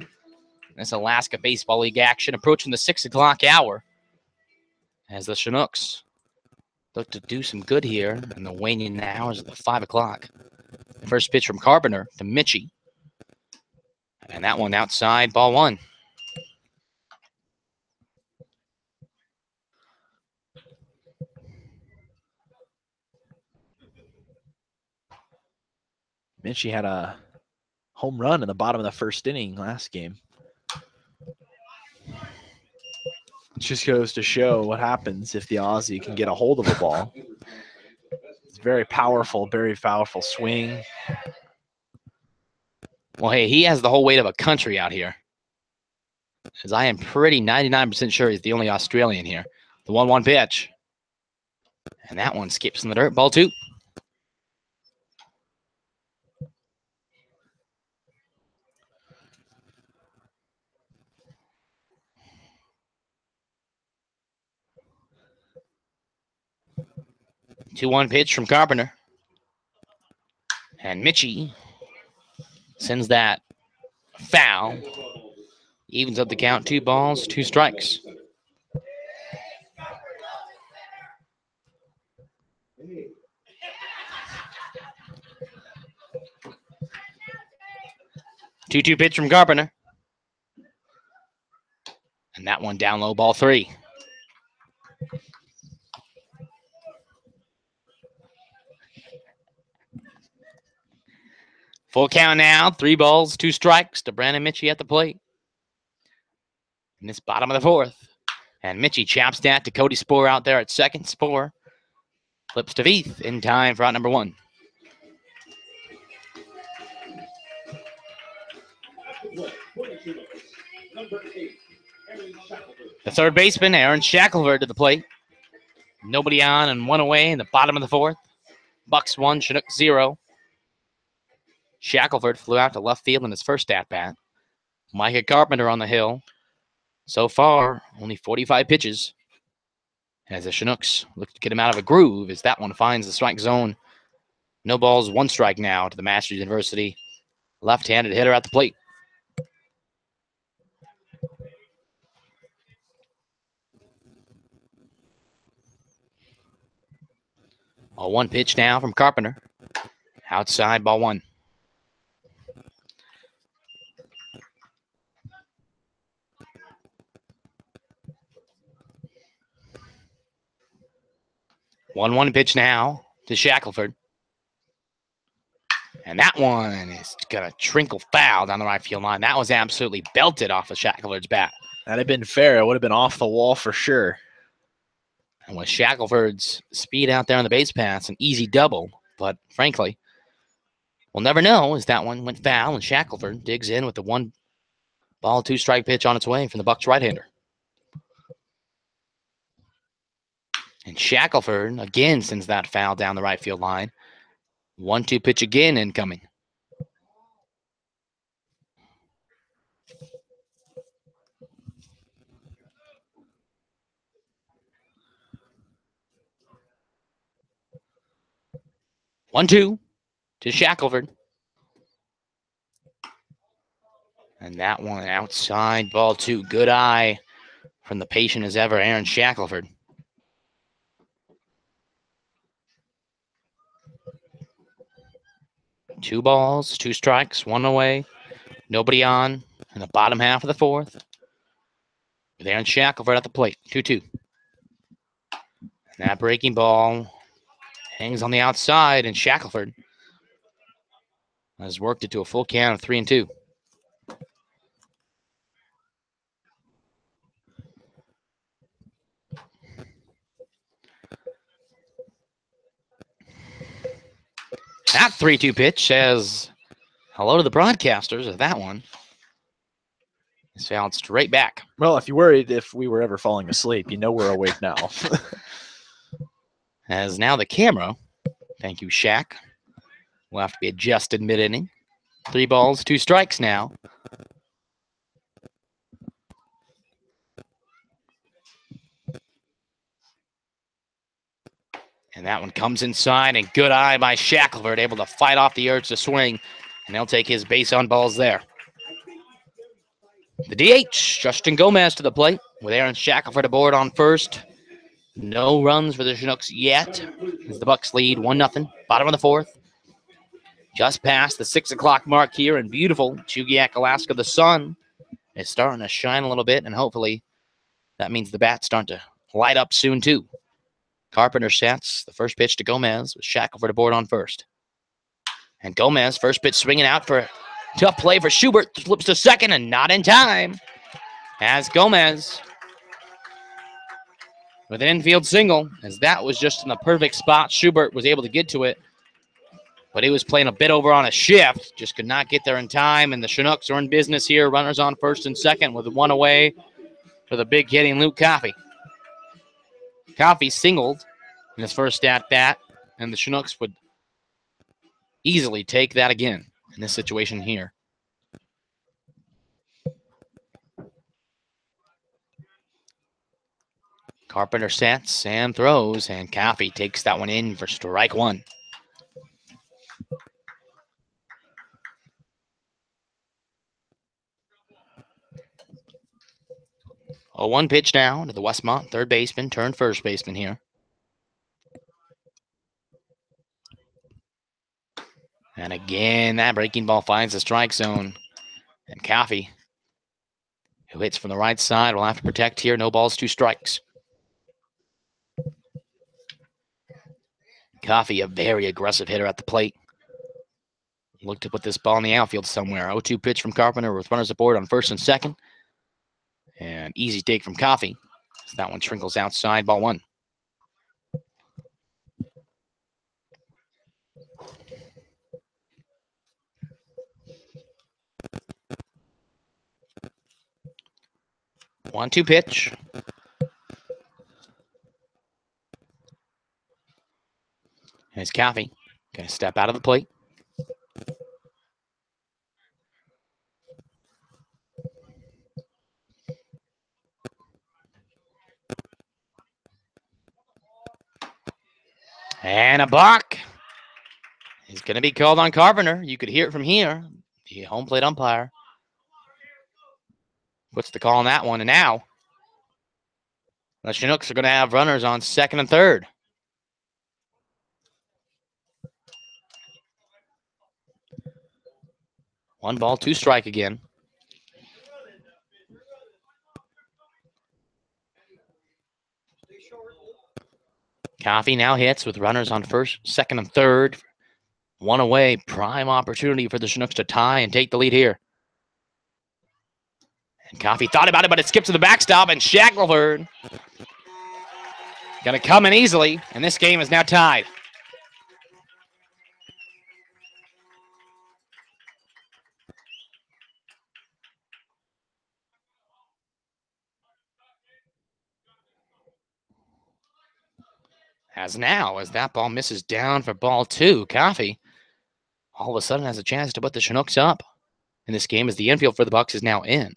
That's Alaska Baseball League action approaching the 6 o'clock hour as the Chinooks look to do some good here in the waning hours of the 5 o'clock. The first pitch from Carpenter to Mitchie. And that one outside, ball 1. Minchie had a home run in the bottom of the 1st inning last game. It just goes to show what happens if the Aussie can get a hold of a ball. It's very powerful swing. Well, hey, he has the whole weight of a country out here. As I am pretty 99% sure he's the only Australian here. The 1-1 pitch. And that one skips in the dirt. Ball 2. Two-one pitch from Carpenter. And Mitchie sends that foul. Evens up the count. 2 balls, 2 strikes. Two-two pitch from Carpenter. And that one down low, ball 3. Full count now. 3 balls, 2 strikes to Brandon Mitchie at the plate. In this bottom of the 4th. And Mitchie chops that to Cody Spoor out there at second. Spoor flips to Veith in time for out number 1. The third baseman, Aaron Shackelford, to the plate. Nobody on and 1 away in the bottom of the 4th. Bucs 1, Chinook 0. Shackelford flew out to left field in his first at-bat. Micah Carpenter on the hill. So far, only 45 pitches. As the Chinooks look to get him out of a groove as that one finds the strike zone. No balls, 1 strike now to the Masters University left-handed hitter at the plate. A 1 pitch now from Carpenter. Outside, ball 1. 1-1 pitch now to Shackelford. And that one is going to trinkle foul down the right field line. That was absolutely belted off of Shackelford's bat. That had been fair. It would have been off the wall for sure. And with Shackelford's speed out there on the base paths, an easy double. But frankly, we'll never know as that one went foul and Shackelford digs in with the 1-ball, 2-strike pitch on its way from the Bucs right-hander. And Shackelford again sends that foul down the right field line. 1-2 pitch again incoming. One, two to Shackelford. And that one outside, ball 2. Good eye from the patient as ever, Aaron Shackelford. Two balls, 2 strikes, 1 away. Nobody on in the bottom half of the 4th. With Aaron Shackelford at the plate, 2-2. And that breaking ball hangs on the outside, and Shackelford has worked it to a full count of 3-2. That 3-2 pitch says hello to the broadcasters of that one. It's fouled straight back. Well, if you worried if we were ever falling asleep, you know we're awake now. As now the camera, thank you, Shaq, will have to be adjusted mid-inning. 3 balls, 2 strikes now. And that one comes inside, and good eye by Shackelford, able to fight off the urge to swing, and he'll take his base on balls there. The DH, Justin Gomez to the plate, with Aaron Shackelford aboard on first. No runs for the Chinooks yet, as the Bucs lead 1-0, bottom of the 4th. Just past the 6 o'clock mark here in beautiful Chugiak, Alaska. The sun is starting to shine a little bit, and hopefully that means the bats start to light up soon too. Carpenter sets the first pitch to Gomez with Shackelford aboard on first. And Gomez, first pitch swinging out for a tough play for Schubert, flips to second and not in time. As Gomez with an infield single, as that was just in the perfect spot. Schubert was able to get to it, but he was playing a bit over on a shift, just could not get there in time, and the Chinooks are in business here. Runners on first and second with 1 away for the big hitting Luke Coffey. Coffey singled in his first at-bat, and the Chinooks would easily take that again in this situation here. Carpenter sets and throws, and Coffey takes that one in for strike 1. A 1 pitch now to the Westmont third baseman, turned first baseman here. And again, that breaking ball finds the strike zone. And Coffey, who hits from the right side, will have to protect here. No balls, 2 strikes. Coffey, a very aggressive hitter at the plate. Look to put this ball in the outfield somewhere. 0-2 pitch from Carpenter with runners aboard on first and second. And easy take from Coffey. So that one trinkles outside, ball 1. One-two pitch. Here's Coffey. Going to step out of the plate. And a balk. He's going to be called on Carpenter. You could hear it from here. The home plate umpire puts the call on that one. And now the Chinooks are going to have runners on second and third. One ball, 2 strike again. Coffee now hits with runners on first, second, and third. One away. Prime opportunity for the Chinooks to tie and take the lead here. And Coffee thought about it, but it skipped to the backstop, and Shackelford going to come in easily, and this game is now tied. As that ball misses down for ball 2, Coffee all of a sudden has a chance to put the Chinooks up in this game as the infield for the Bucs is now in.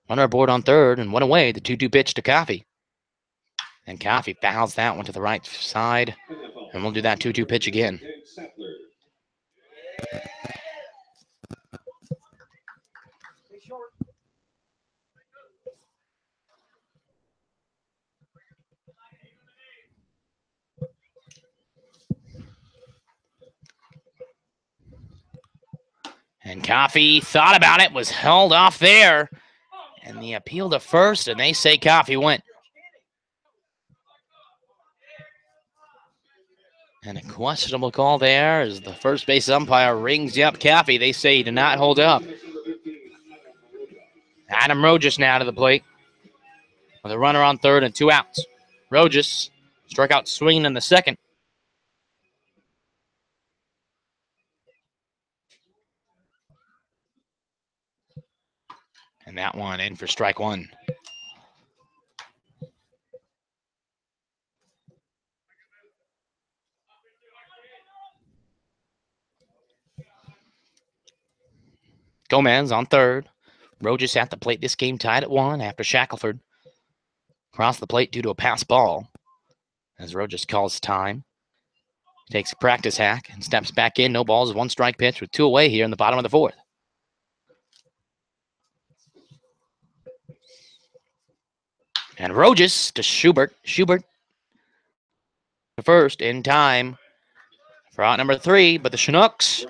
Runner aboard on third and one away, the 2-2 pitch to Coffee. And Coffee fouls that one to the right side, and we'll do that 2-2 pitch again. And Coffee thought about it, was held off there. And the appeal to first, and they say Coffee went. And a questionable call there as the first base umpire rings up Coffee. They say he did not hold up. Adam Rojas now to the plate with a runner on third and 2 outs. Rojas struck out swinging in the second. And that one in for strike 1. Gomez on third. Rojas at the plate. This game tied at 1 after Shackelford crossed the plate due to a pass ball. As Rojas calls time. Takes a practice hack and steps back in. No balls, 1 strike pitch with 2 away here in the bottom of the 4th. And Rojas to Schubert. Schubert to first in time for out number 3. But the Chinooks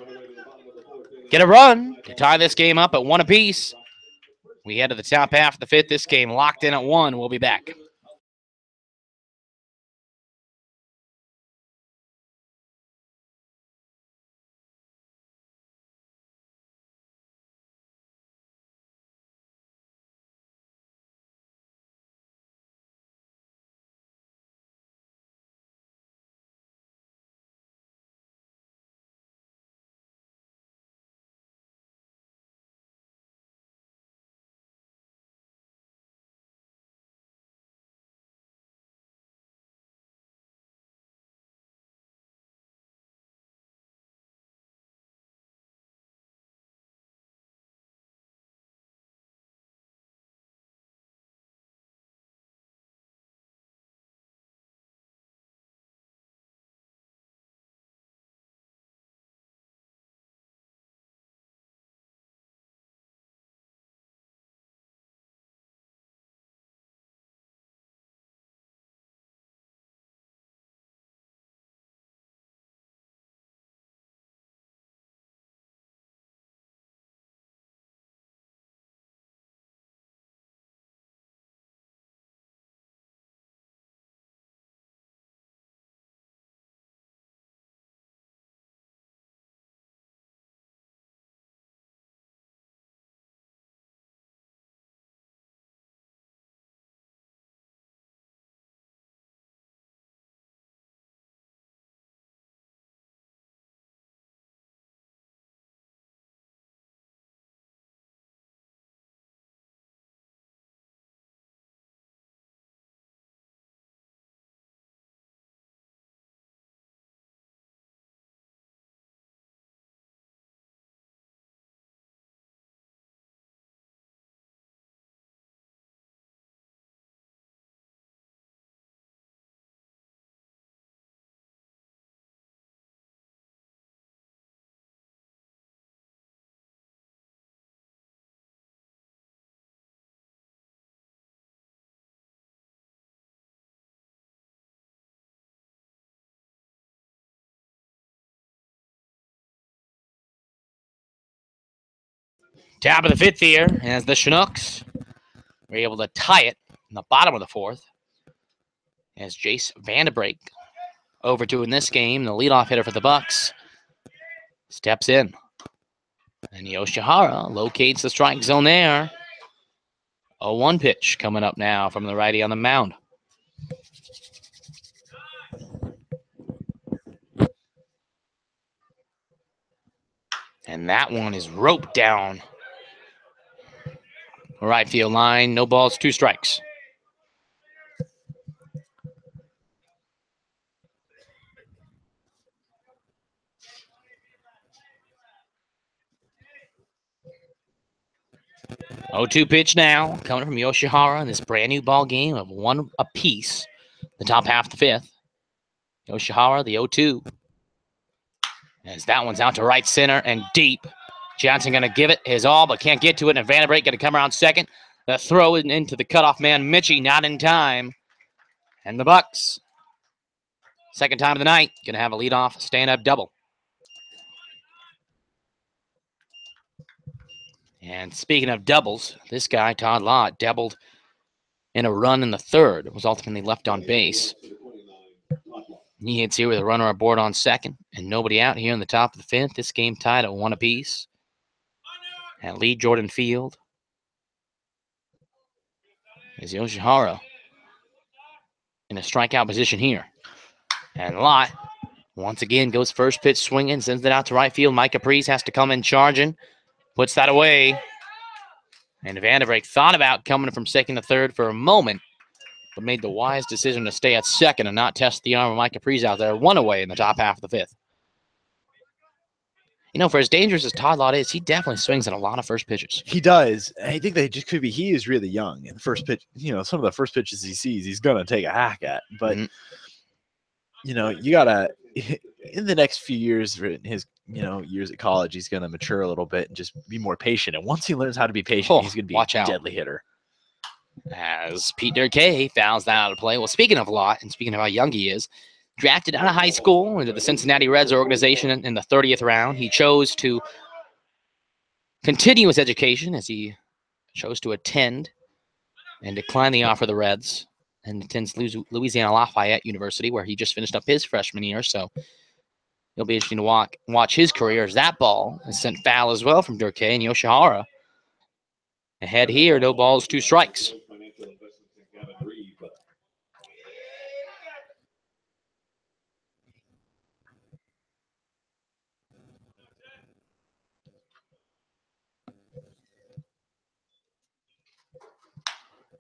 get a run to tie this game up at 1 apiece. We head to the top half of the 5th. This game locked in at 1. We'll be back. Top of the 5th here as the Chinooks were able to tie it in the bottom of the 4th. as Jace Vanderbrake overdue in this game, the leadoff hitter for the Bucs, steps in. And Yoshihara locates the strike zone there. A 1 pitch coming up now from the righty on the mound. And that one is roped down. Right field line, no balls, 2 strikes. Oh, 2 pitch now coming from Yoshihara in this brand new ball game of 1 apiece. The top half of the 5th. Yoshihara, the 0-2. As that one's out to right center and deep. Johnson going to give it his all, but can't get to it. And Vanderbrake going to come around second. The throw into the cutoff man, Mitchie, not in time. And the Bucs, second time of the night, going to have a leadoff stand-up double. And speaking of doubles, this guy, Todd Lott, doubled in a run in the 3rd. It was ultimately left on base. He hits here with a runner aboard on second and nobody out here in the top of the 5th. This game tied at 1 apiece. At Lee Jordan Field is Yoshihara in a strikeout position here. And Lott once again goes first pitch swinging, sends it out to right field. Mike Caprice has to come in charging, puts that away. And Vanderbrake thought about coming from second to third for a moment, but made the wise decision to stay at second and not test the arm of Mike Caprice out there. 1 away in the top half of the 5th. You know, for as dangerous as Todd Lott is, he definitely swings at a lot of first pitches. He does. I think that just could be he is really young. And the first pitch, some of the first pitches he sees, he's going to take a hack at. But, you got to, in the next few years, in his, years at college, he's going to mature a little bit and just be more patient. And once he learns how to be patient, he's going to be a deadly hitter. As Pete Durkee fouls that out of play. Well, speaking of Lott and speaking of how young he is, drafted out of high school into the Cincinnati Reds organization in the 30th round. He chose to continue his education as he chose to attend and decline the offer of the Reds and attends Louisiana Lafayette University, where he just finished up his freshman year. So it'll be interesting to watch his career as that ball is sent foul as well from Durkee. And Yoshihara ahead here, no balls, 2 strikes.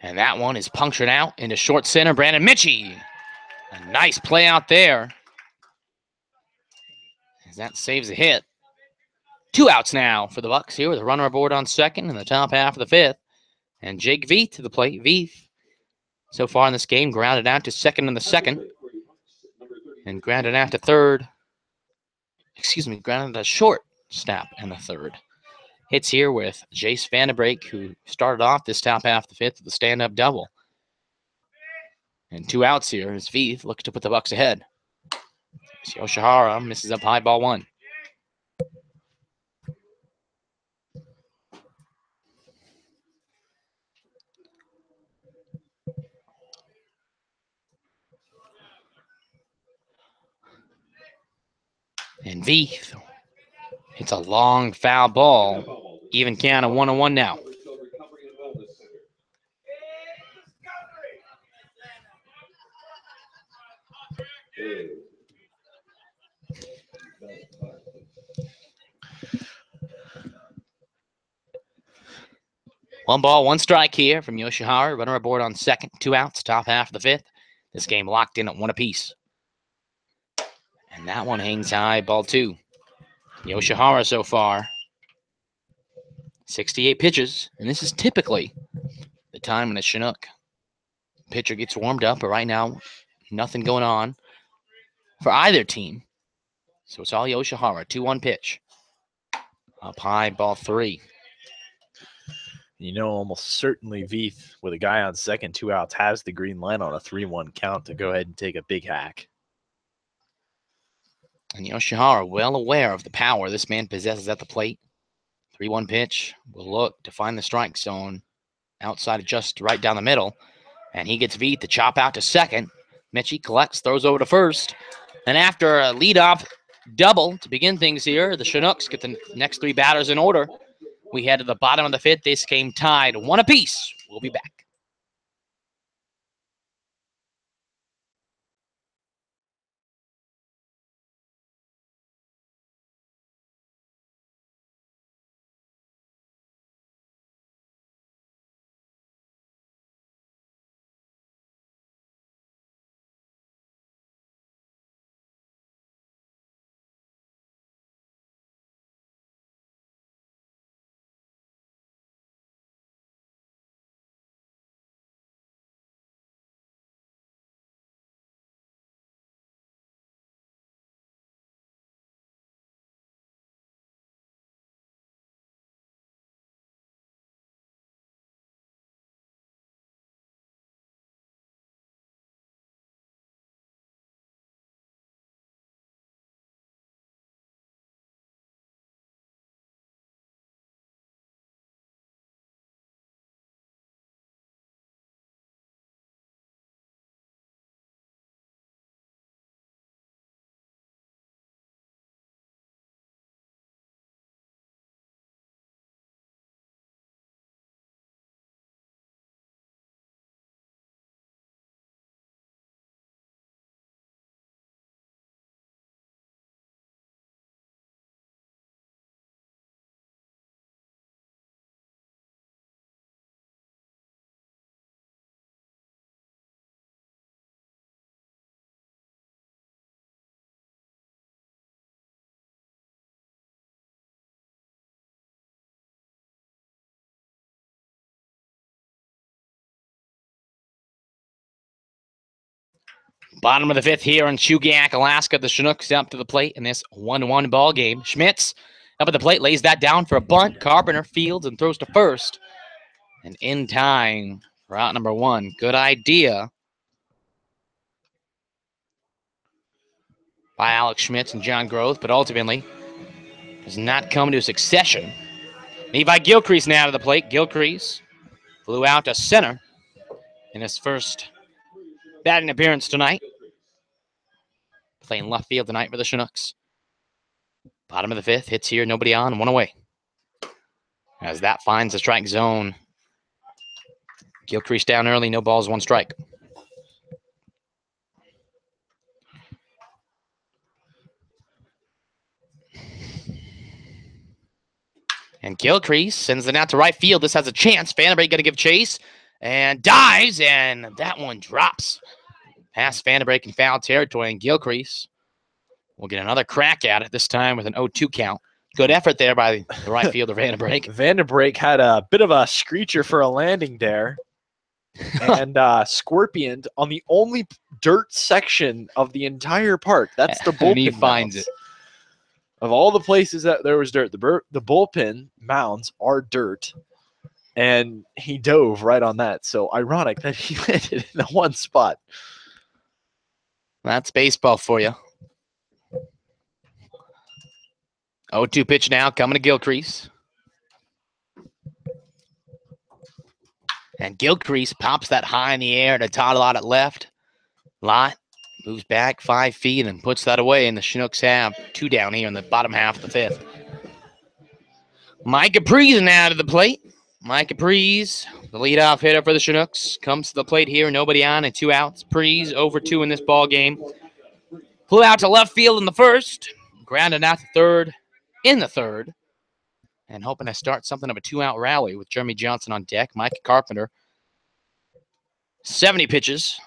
And that one is punctured out into short center. Brandon Mitchie. A nice play out there. As that saves a hit. 2 outs now for the Bucs here with a runner aboard on second in the top half of the 5th. And Jake Veith to the plate. Veith, so far in this game, grounded out to second in the 2nd. And grounded out to third. Grounded a short snap in the 3rd. Hits here with Jace Vanderbrake, who started off this top half of the 5th with a stand-up double. And 2 outs here as Veith looks to put the Bucs ahead. Yoshihara misses up high, ball 1. And Veith hits a long foul ball. Even count of 1-1 now. One ball, 1 strike here from Yoshihara. Runner aboard on second. 2 outs, top half of the 5th. This game locked in at 1 apiece. And that one hangs high, ball 2. Yoshihara so far, 68 pitches. And this is typically the time when a Chinook pitcher gets warmed up. But right now, nothing going on for either team. So it's all Yoshihara. 2-1 pitch. Up high, ball 3. Almost certainly Veith, with a guy on second, 2 outs, has the green light on a 3-1 count to go ahead and take a big hack. And Yoshihara, well aware of the power this man possesses at the plate. 3-1 pitch will look to find the strike zone outside of just right down the middle. And he gets Veith to chop out to second. Mitchie collects, throws over to first. And after a leadoff double to begin things here, the Chinooks get the next 3 batters in order. We head to the bottom of the 5th. This game tied 1 apiece. We'll be back. Bottom of the 5th here in Chugiak, Alaska. The Chinooks up to the plate in this 1-1 ball game. Schmitz up at the plate, lays that down for a bunt. Carpenter fields and throws to first. And in time for out number 1. Good idea by Alex Schmitz and John Groth, but ultimately does not come to succession. Levi Gilcrease now to the plate. Gilcrease flew out to center in his first batting appearance tonight. Playing left field tonight for the Chinooks. Bottom of the 5th, hits here, nobody on, 1 away. As that finds the strike zone. Gilcrease down early, no balls, 1 strike. And Gilcrease sends it out to right field. This has a chance. Vandenberg going to give chase and dives, and that one drops past Vandenberg in foul territory. And Gilcrease will get another crack at it, this time with an 0-2 count. Good effort there by the right fielder, Vandenberg. Vandenberg had a bit of a screecher for a landing there. And scorpioned on the only dirt section of the entire park. That's the bullpen. And he finds mounds. it. Of all the places that there was dirt, the bullpen mounds are dirt. And he dove right on that. So ironic that he landed in the one spot. That's baseball for you. 0-2 pitch now coming to Gilcrease. And Gilcrease pops that high in the air to Todd Lott at left. Lott moves back 5 feet and puts that away, and the Chinooks have 2 down here in the bottom half of the 5th. Mike Capriz now to the plate. Mike Capriz, the leadoff hitter for the Chinooks, comes to the plate here, nobody on and 2 outs. Capriz over 2 in this ball game. Flew out to left field in the first, grounded out to third in the third, and hoping to start something of a 2-out rally with Jeremy Johnson on deck. Mike Carpenter, 70 pitches.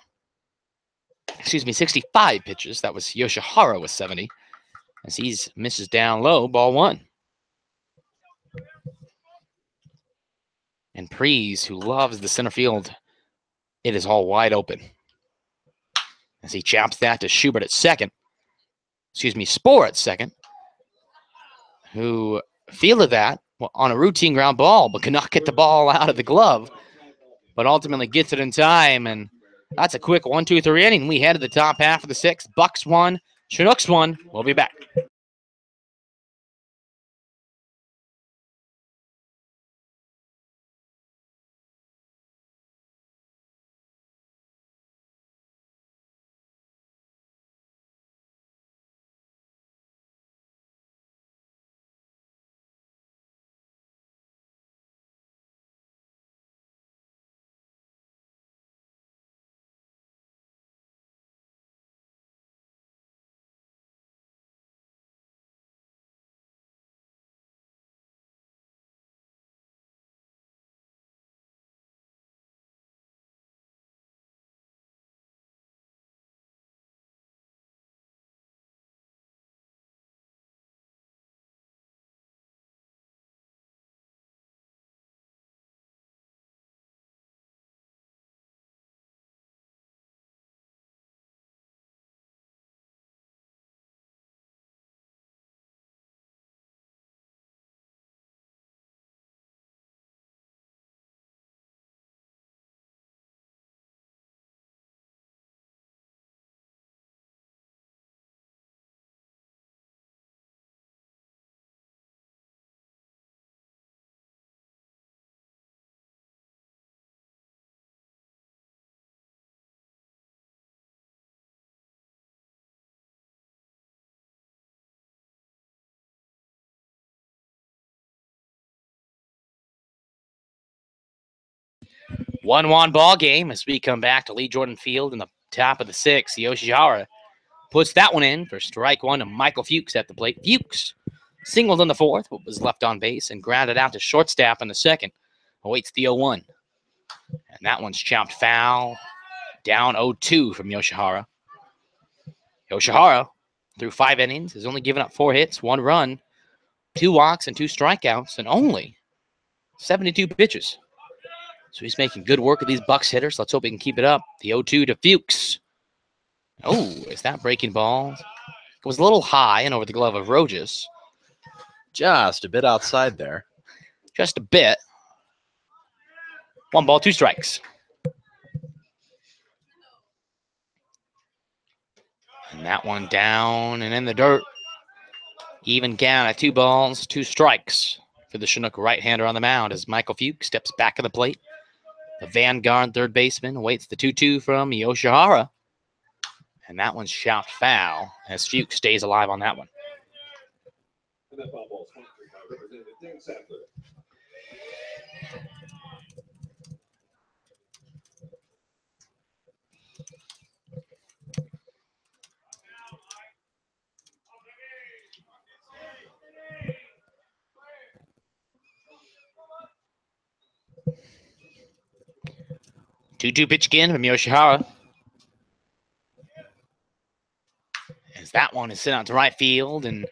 Excuse me, 65 pitches. That was Yoshihara with 70. As he misses down low, ball 1. And Prees, who loves the center field, it is all wide open. As he chops that to Schubert at second. Excuse me, Spohr at second. Who fielded that on a routine ground ball, but could not get the ball out of the glove. But ultimately gets it in time, and that's a quick 1-2-3 inning. We head to the top half of the 6th. Bucs 1, Chinooks 1. We'll be back. 1-1 ball game as we come back to Lee Jordan Field in the top of the 6th. Yoshihara puts that one in for strike one to Michael Fuchs at the plate. Fuchs singled in the 4th, but was left on base and grounded out to shortstop in the 2nd. Awaits the 0-1. And that one's chopped foul. Down 0-2 from Yoshihara. Yoshihara, through 5 innings, has only given up 4 hits, 1 run, 2 walks, and 2 strikeouts, and only 72 pitches. So he's making good work of these Bucs hitters. Let's hope he can keep it up. The 0-2 to Fuchs. Oh, is that breaking ball? It was a little high and over the glove of Rojas. Just a bit outside there. Just a bit. 1 ball, 2 strikes. And that one down and in the dirt. Even count at 2 balls, 2 strikes for the Chinook right-hander on the mound as Michael Fuchs steps back of the plate. The Vanguard third baseman awaits the 2-2 from Yoshihara. And that one's shot foul as Fuchs stays alive on that one. And that foul ball sponsored by Representative Dan Sadler. Two pitch again from Yoshihara. As that one is sent out to right field and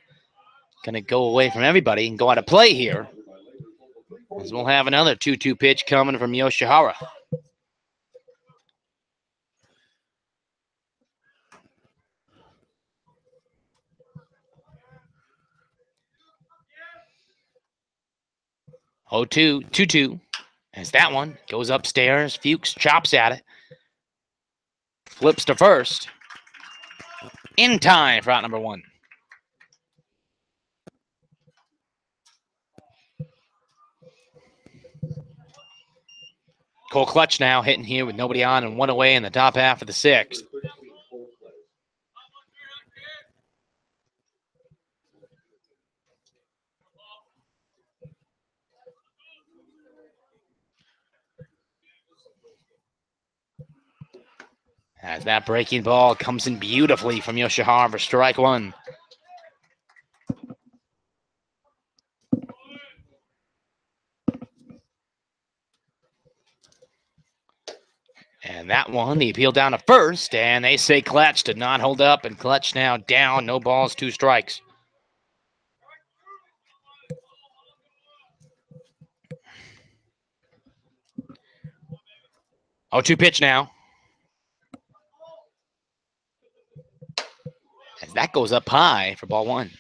going to go away from everybody and go out of play here. As we'll have another 2-2 pitch coming from Yoshihara. Oh, 2-2. As that one goes upstairs, Fuchs chops at it. Flips to first. In time for out number 1. Cole Clutch now hitting here with nobody on and 1 away in the top half of the 6th. As that breaking ball comes in beautifully from Yoshihara for strike 1. And that one, the appeal down to first, and they say Clutch did not hold up, and Clutch now down, no balls, 2 strikes. Oh, 2 pitch now. As that goes up high for ball 1.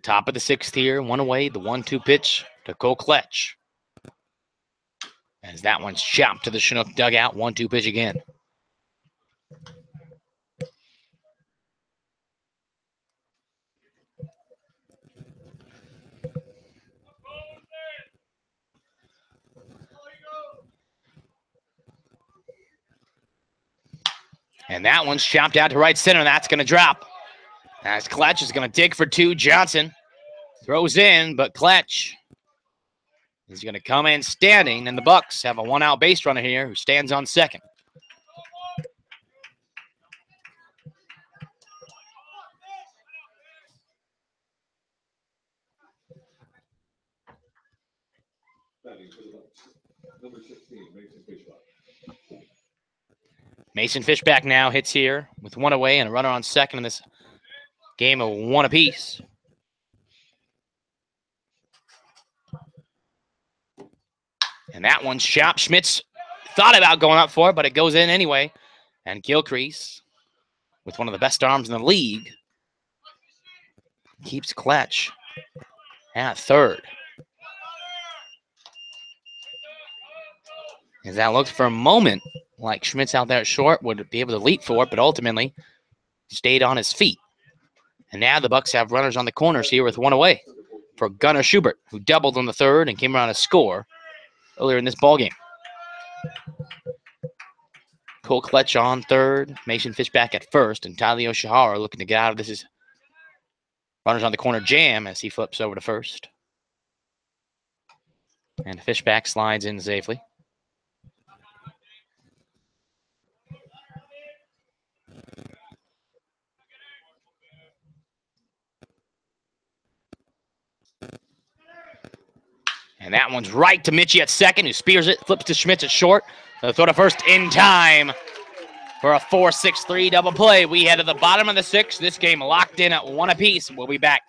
Top of the 6th here, 1 away, the 1-2 pitch to Cole Clutch. As that one's chopped to the Chinook dugout, 1-2 pitch again. And that one's chopped out to right center. That's going to drop. As Clutch is going to dig for 2. Johnson throws in, but Clutch is going to come in standing, and the Bucs have a 1-out base runner here who stands on second. Number 16, Mason Fishbach. Mason Fishback now hits here with 1 away and a runner on second in this game of 1 apiece. And that one's chopped. Schmitz thought about going up for it, but it goes in anyway. And Gilcrease, with one of the best arms in the league, keeps Clutch at third. As that looked for a moment like Schmitz out there at short would be able to leap for it, but ultimately stayed on his feet. And now the Bucs have runners on the corners here with 1 away for Gunnar Schubert, who doubled on the 3rd and came around a score earlier in this ballgame. Cole Kletch on third. Mason Fishback at first. And Tyler Oshihara looking to get out of this. Is runners on the corner jam as he flips over to first. And Fishback slides in safely. And that one's right to Mitchie at second, who spears it, flips to Schmitz at short. They'll throw to first in time for a 4-6-3 double play. We head to the bottom of the sixth. This game locked in at 1 apiece. We'll be back.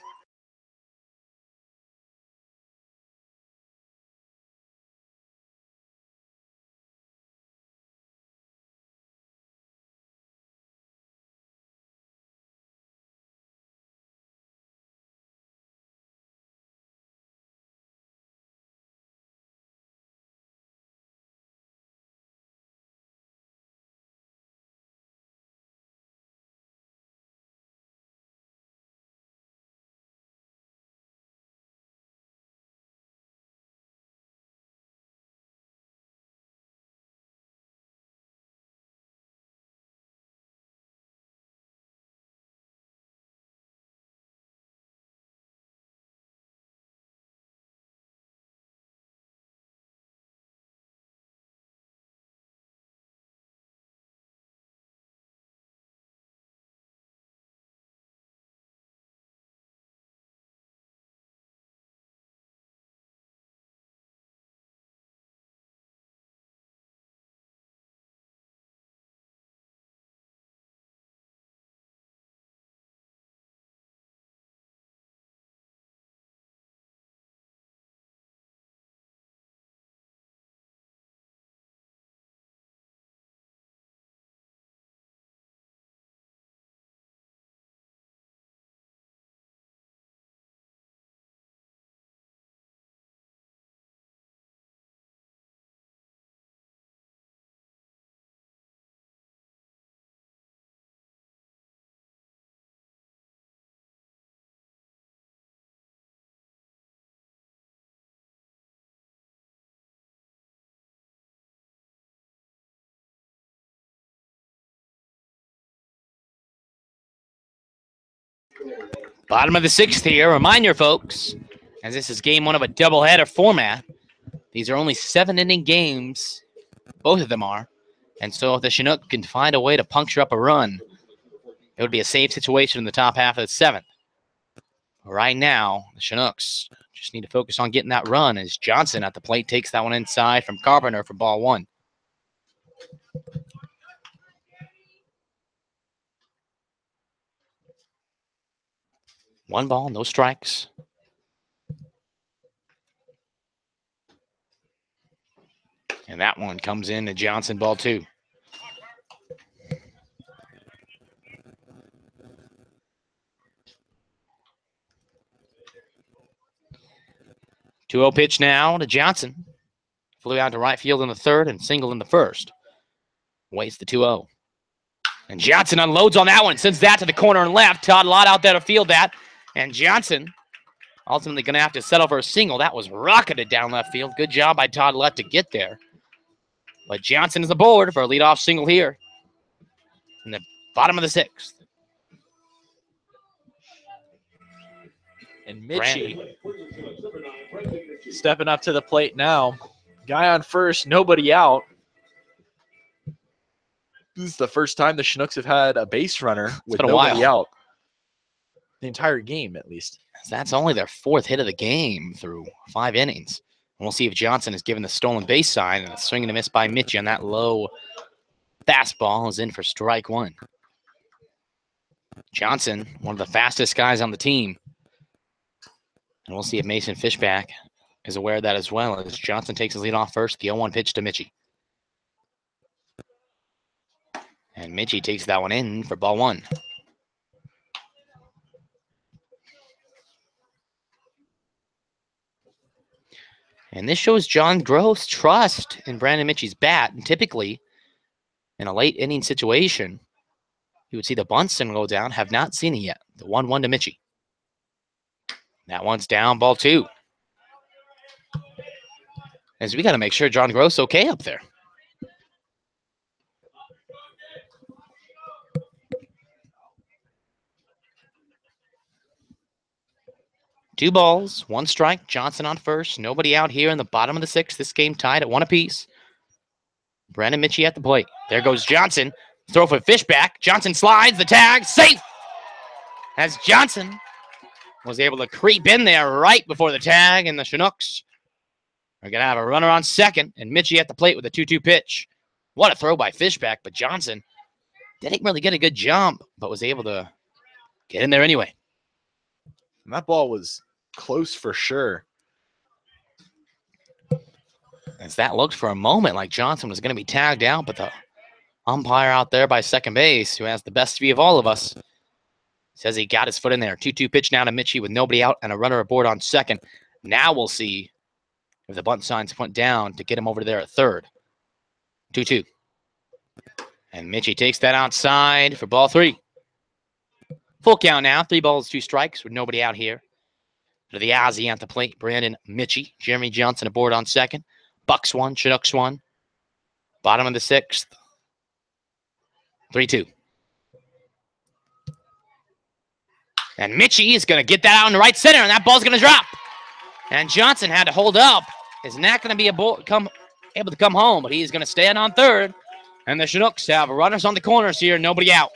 Bottom of the sixth here. Remind your folks, as this is game one of a doubleheader format, these are only 7-inning games. Both of them are. And so if the Chinook can find a way to puncture up a run, it would be a safe situation in the top half of the seventh. Right now, the Chinooks just need to focus on getting that run as Johnson at the plate takes that one inside from Carpenter for ball one. One ball, no strikes. And that one comes in to Johnson, ball two. Two 0 pitch now to Johnson. Flew out to right field in the third and single in the first. Waits the 2-0. And Johnson unloads on that one, sends that to the corner and left. Todd Lott out there to field that. And Johnson ultimately going to have to settle for a single. That was rocketed down left field. Good job by Todd Lott to get there. But Johnson is aboard for a leadoff single here in the bottom of the sixth. And Mitchie stepping up to the plate now. Guy on first, nobody out. This is the first time the Chinooks have had a base runner with nobody out. The entire game, at least. That's only their fourth hit of the game through 5 innings. And we'll see if Johnson is given the stolen base sign, and a swing and a miss by Mitchie on that low fastball is in for strike one. Johnson, one of the fastest guys on the team. And we'll see if Mason Fishback is aware of that as well, as Johnson takes his lead off first, the 0-1 pitch to Mitchie. And Mitchie takes that one in for ball one. And this shows John Gross' trust in Brandon Mitchie's bat. And typically, in a late inning situation, you would see the bunt signal go down. Have not seen it yet. The 1-1 to Mitchie. That one's down, ball two. As we got to make sure John Gross okay up there. 2 balls, 1 strike. Johnson on first. Nobody out here in the bottom of the 6th. This game tied at 1 apiece. Brandon Mitchie at the plate. There goes Johnson. Throw for Fishback. Johnson slides. The tag. Safe! As Johnson was able to creep in there right before the tag, and the Chinooks are going to have a runner on second, and Mitchie at the plate with a 2-2 pitch. What a throw by Fishback, but Johnson didn't really get a good jump, but was able to get in there anyway. And that ball was close for sure. As that looked for a moment like Johnson was going to be tagged out, but the umpire out there by second base, who has the best view of all of us, says he got his foot in there. 2-2 pitch now to Mitchie with nobody out and a runner aboard on second. Now we'll see if the bunt signs went down to get him over there at third. 2-2. And Mitchie takes that outside for ball 3. Full count now. 3 balls, 2 strikes with nobody out here. To the Aussie at the plate, Brandon Mitchie. Jeremy Johnson aboard on second. Bucs 1, Chinooks 1. Bottom of the 6th. 3-2. And Mitchie is going to get that out in the right center, and that ball's going to drop. And Johnson had to hold up. Is not going to be able to come home, but he's going to stand on third. And the Chinooks have runners on the corners here, nobody out.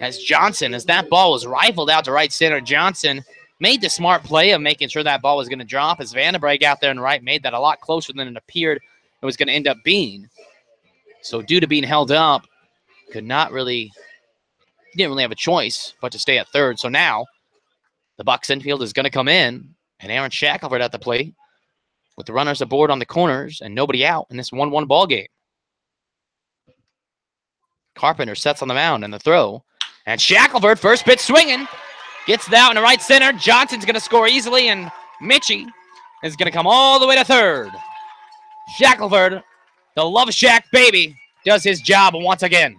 As Johnson, as that ball was rifled out to right center, Johnson made the smart play of making sure that ball was going to drop, as Vandenberg out there in right made that a lot closer than it appeared it was going to end up being. So due to being held up, he didn't really have a choice but to stay at third. So now the Bucs infield is going to come in, and Aaron Shackelford at the plate with the runners aboard on the corners and nobody out in this 1-1 ball game. Carpenter sets on the mound and the throw. And Shackelford, first pitch swinging, gets that in the right center. Johnson's going to score easily, and Mitchie is going to come all the way to third. Shackelford, the Love Shack baby, does his job once again.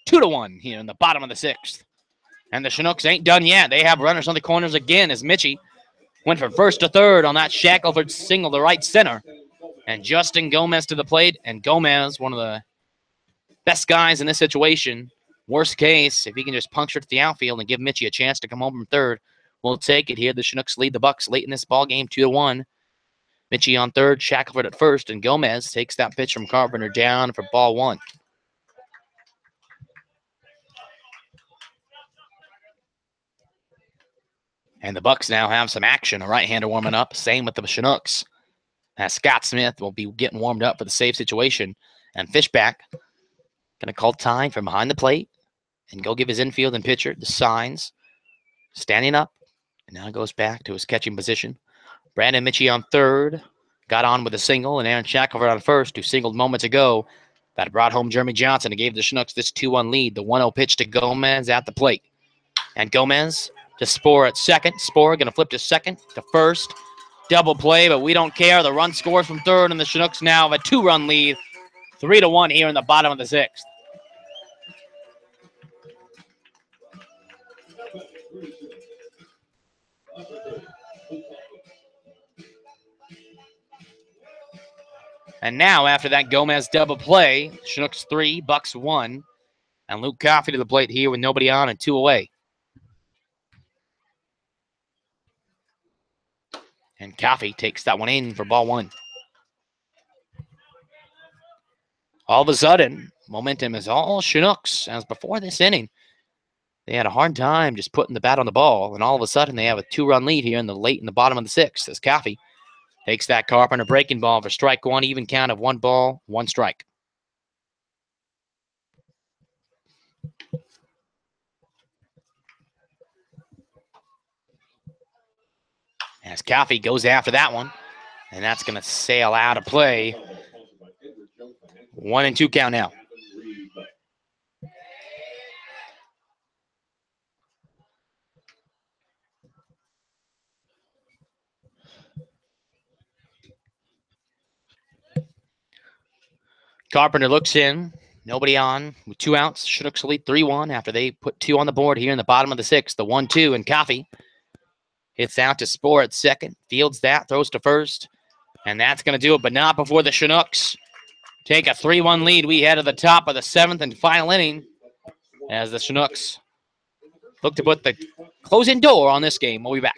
Two to 1 here in the bottom of the 6th. And the Chinooks ain't done yet. They have runners on the corners again as Mitchie went from first to third on that Shackelford single to right center. And Justin Gomez to the plate. And Gomez, one of the best guys in this situation. Worst case, if he can just puncture to the outfield and give Mitchie a chance to come home from third, we'll take it here. The Chinooks lead the Bucs late in this ball game, 2-1. Mitchie on third, Shackelford at first, and Gomez takes that pitch from Carpenter down for ball 1. And the Bucs now have some action. A right-hander warming up. Same with the Chinooks. As Scott Smith will be getting warmed up for the save situation. And Fishback going to call time from behind the plate and go give his infield and pitcher the signs. Standing up. And now goes back to his catching position. Brandon Mitchie on third. Got on with a single. And Aaron Shackelford on first, who singled moments ago. That brought home Jeremy Johnson and gave the Chinooks this 2-1 lead. The 1-0 pitch to Gomez at the plate. And Gomez to Spohr at second. Spohr going to flip to second, to first. Double play, but we don't care. The run scores from third, and the Chinooks now have a 2-run lead. 3-1 here in the bottom of the 6th. And now, after that Gomez double play, Chinooks 3, Bucs 1. And Luke Coffey to the plate here with nobody on and 2 away. And Coffey takes that one in for ball 1. All of a sudden, momentum is all Chinooks. As before this inning, they had a hard time just putting the bat on the ball. And all of a sudden, they have a 2-run lead here in the bottom of the 6th. As Coffey takes that Carpenter breaking ball for strike 1, even count of 1 ball, 1 strike. As Coffey goes after that one, and that's going to sail out of play. 1-2 count now. Carpenter looks in, nobody on, with 2 outs. Chinooks lead 3-1 after they put 2 on the board here in the bottom of the 6th. The 1-2, and Coffey hits out to Spohr at second, fields that, throws to first. And that's going to do it, but not before the Chinooks take a 3-1 lead. We head to the top of the 7th and final inning as the Chinooks look to put the closing door on this game. We'll be back.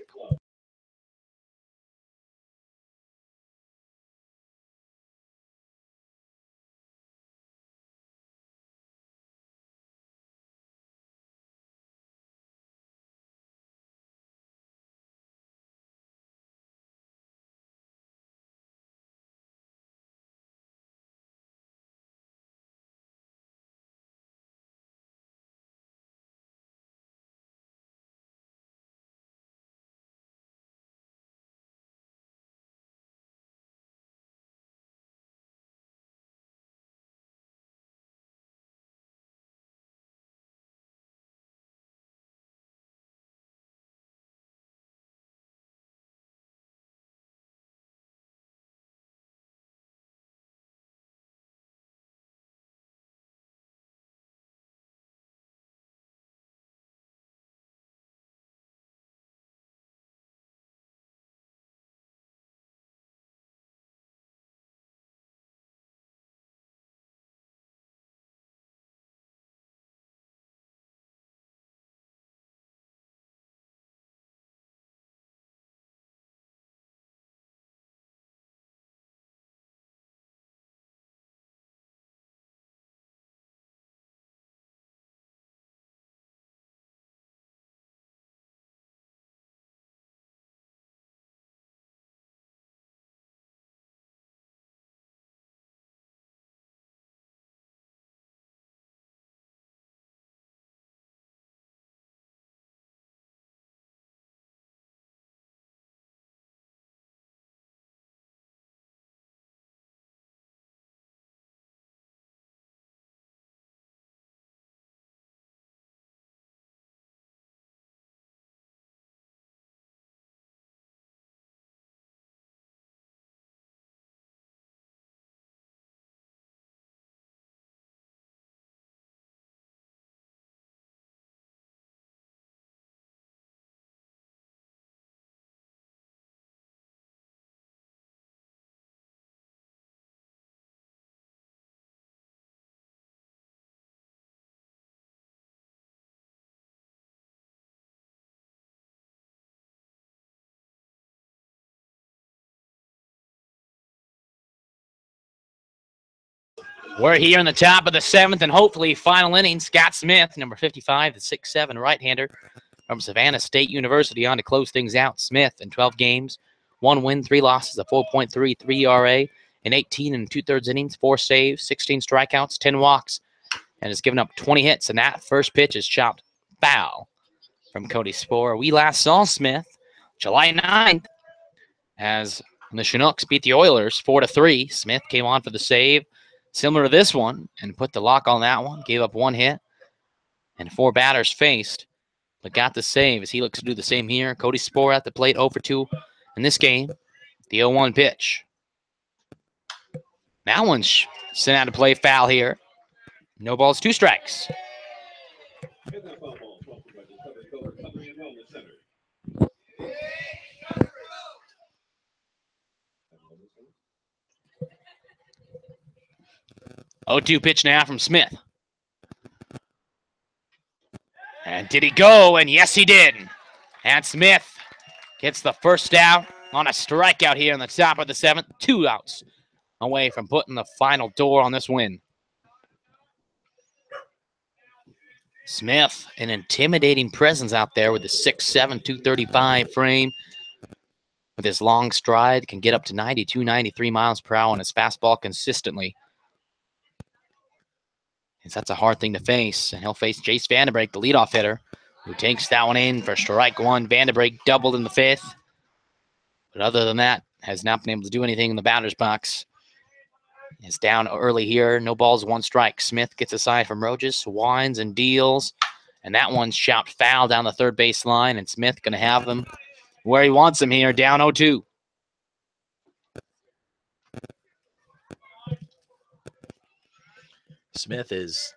We're here in the top of the 7th and hopefully final inning. Scott Smith, number 55, the 6'7" right-hander from Savannah State University, on to close things out. Smith in 12 games, 1 win, 3 losses, a 4.33 ERA, in 18 and 2/3 innings, 4 saves, 16 strikeouts, 10 walks, and has given up 20 hits. And that first pitch is chopped foul from Cody Sporer. We last saw Smith July 9th as the Chinooks beat the Oilers 4-3. Smith came on for the save, similar to this one, and put the lock on that one. Gave up 1 hit and 4 batters faced, but got the save as he looks to do the same here. Cody Sporer at the plate, 0-2 in this game. The 0-1 pitch. That one's sent out to play, foul here. No balls, 2 strikes. And that foul ball sponsored by Discovery Color Covering and Wellness Center. 0-2 pitch now from Smith. And did he go? And yes, he did. And Smith gets the first out on a strikeout here in the top of the 7th. 2 outs away from putting the final door on this win. Smith, an intimidating presence out there with a 6'7", 235 frame. With his long stride, can get up to 92, 93 miles per hour on his fastball consistently. And that's a hard thing to face. And he'll face Jace Vanderbeek, the leadoff hitter, who takes that one in for strike 1. Vanderbeek doubled in the 5th. But other than that, has not been able to do anything in the batter's box. It's down early here. No balls, 1 strike. Smith gets a side from Rojas, winds and deals. And that one's chopped foul down the third base line. And Smith going to have them where he wants them here, down 0-2. Smith is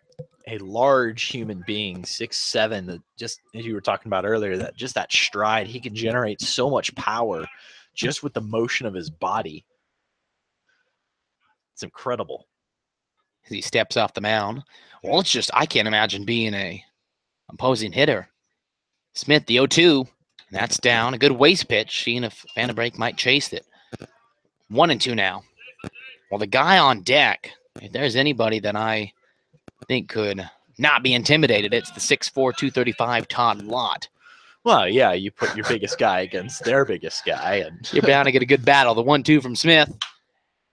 a large human being, 6'7", just as you were talking about earlier, that stride, he can generate so much power just with the motion of his body. It's incredible. As he steps off the mound. Well, it's just, I can't imagine being a opposing hitter. Smith, the 0-2. That's down. A good waste pitch. Seeing if Vandenbrake might chase it. 1-2 now. Well, the guy on deck, if there's anybody that I think could not be intimidated, it's the 6'4", 235 Todd Lott. Well, yeah, you put your biggest guy against their biggest guy, and You're bound to get a good battle. The 1-2 from Smith.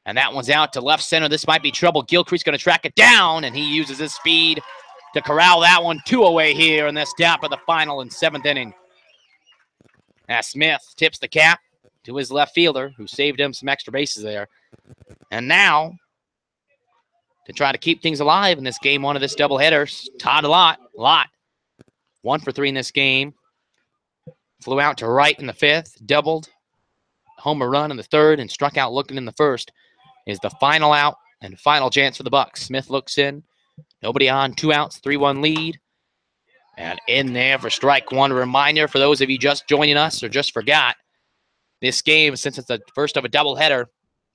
And that one's out to left center. This might be trouble. Gilcreast's going to track it down, and he uses his speed to corral that one 2 away here in this top of the final and 7th inning. As Smith tips the cap to his left fielder, who saved him some extra bases there. And now, to try to keep things alive in this game 1 of this doubleheader, Todd Lott. 1 for 3 in this game. Flew out to right in the 5th, doubled, homer run in the 3rd, and struck out looking in the 1st. Is the final out and final chance for the Bucs. Smith looks in. Nobody on. 2 outs, 3-1 lead. And in there for strike 1. A reminder for those of you just joining us or just forgot, this game, since it's the first of a doubleheader,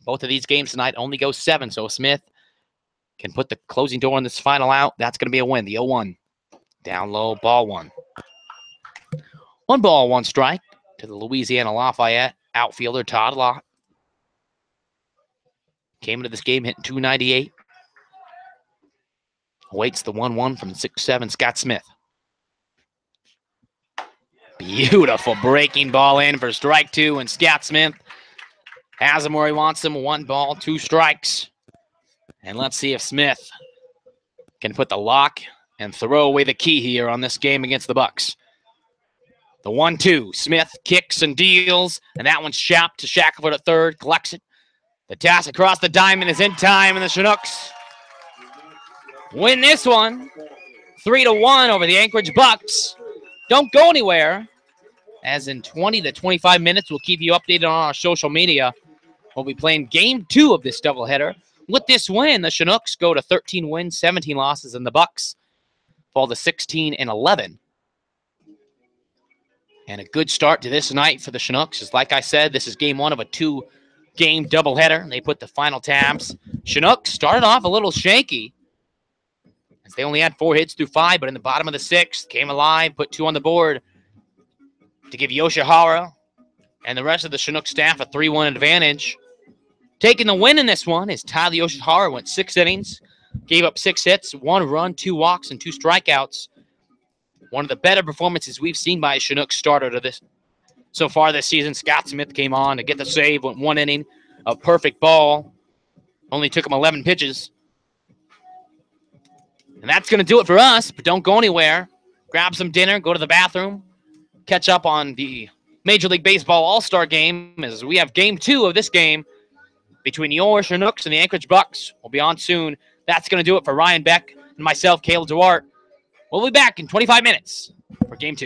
both of these games tonight only go 7. So Smith can put the closing door on this final out. That's going to be a win. The 0-1. Down low, ball 1. 1 ball, 1 strike to the Louisiana Lafayette outfielder Todd Lott. Came into this game hitting .298. Awaits the 1-1 from 6'7" Scott Smith. Beautiful breaking ball in for strike 2, and Scott Smith has him where he wants him. 1 ball, 2 strikes. And let's see if Smith can put the lock and throw away the key here on this game against the Bucs. The 1-2. Smith kicks and deals, and that one's chopped to Shackelford at 3rd. Collects it. The toss across the diamond is in time, and the Chinooks win this one 3-1 over the Anchorage Bucs. Don't go anywhere, as in 20 to 25 minutes, we'll keep you updated on our social media. We'll be playing game 2 of this doubleheader. With this win, the Chinooks go to 13 wins, 17 losses, and the Bucs fall to 16-11. And a good start to this night for the Chinooks. As like I said, this is game 1 of a 2-game doubleheader. They put the final tabs. Chinooks started off a little shaky, as they only had 4 hits through 5, but in the bottom of the 6th, came alive, put 2 on the board to give Yoshihara and the rest of the Chinook staff a 3-1 advantage. Taking the win in this one is Tyler Yoshihara. Went 6 innings, gave up 6 hits, 1 run, 2 walks, and 2 strikeouts. One of the better performances we've seen by a Chinook starter to this so far this season. Scott Smith came on to get the save, went 1 inning, a perfect ball. Only took him 11 pitches. And that's going to do it for us, but don't go anywhere. Grab some dinner, go to the bathroom, catch up on the Major League Baseball All-Star game, as we have game 2 of this game between your Chinooks and the Anchorage Bucs. We'll be on soon. That's going to do it for Ryan Beck and myself, Caleb Duarte. We'll be back in 25 minutes for game 2.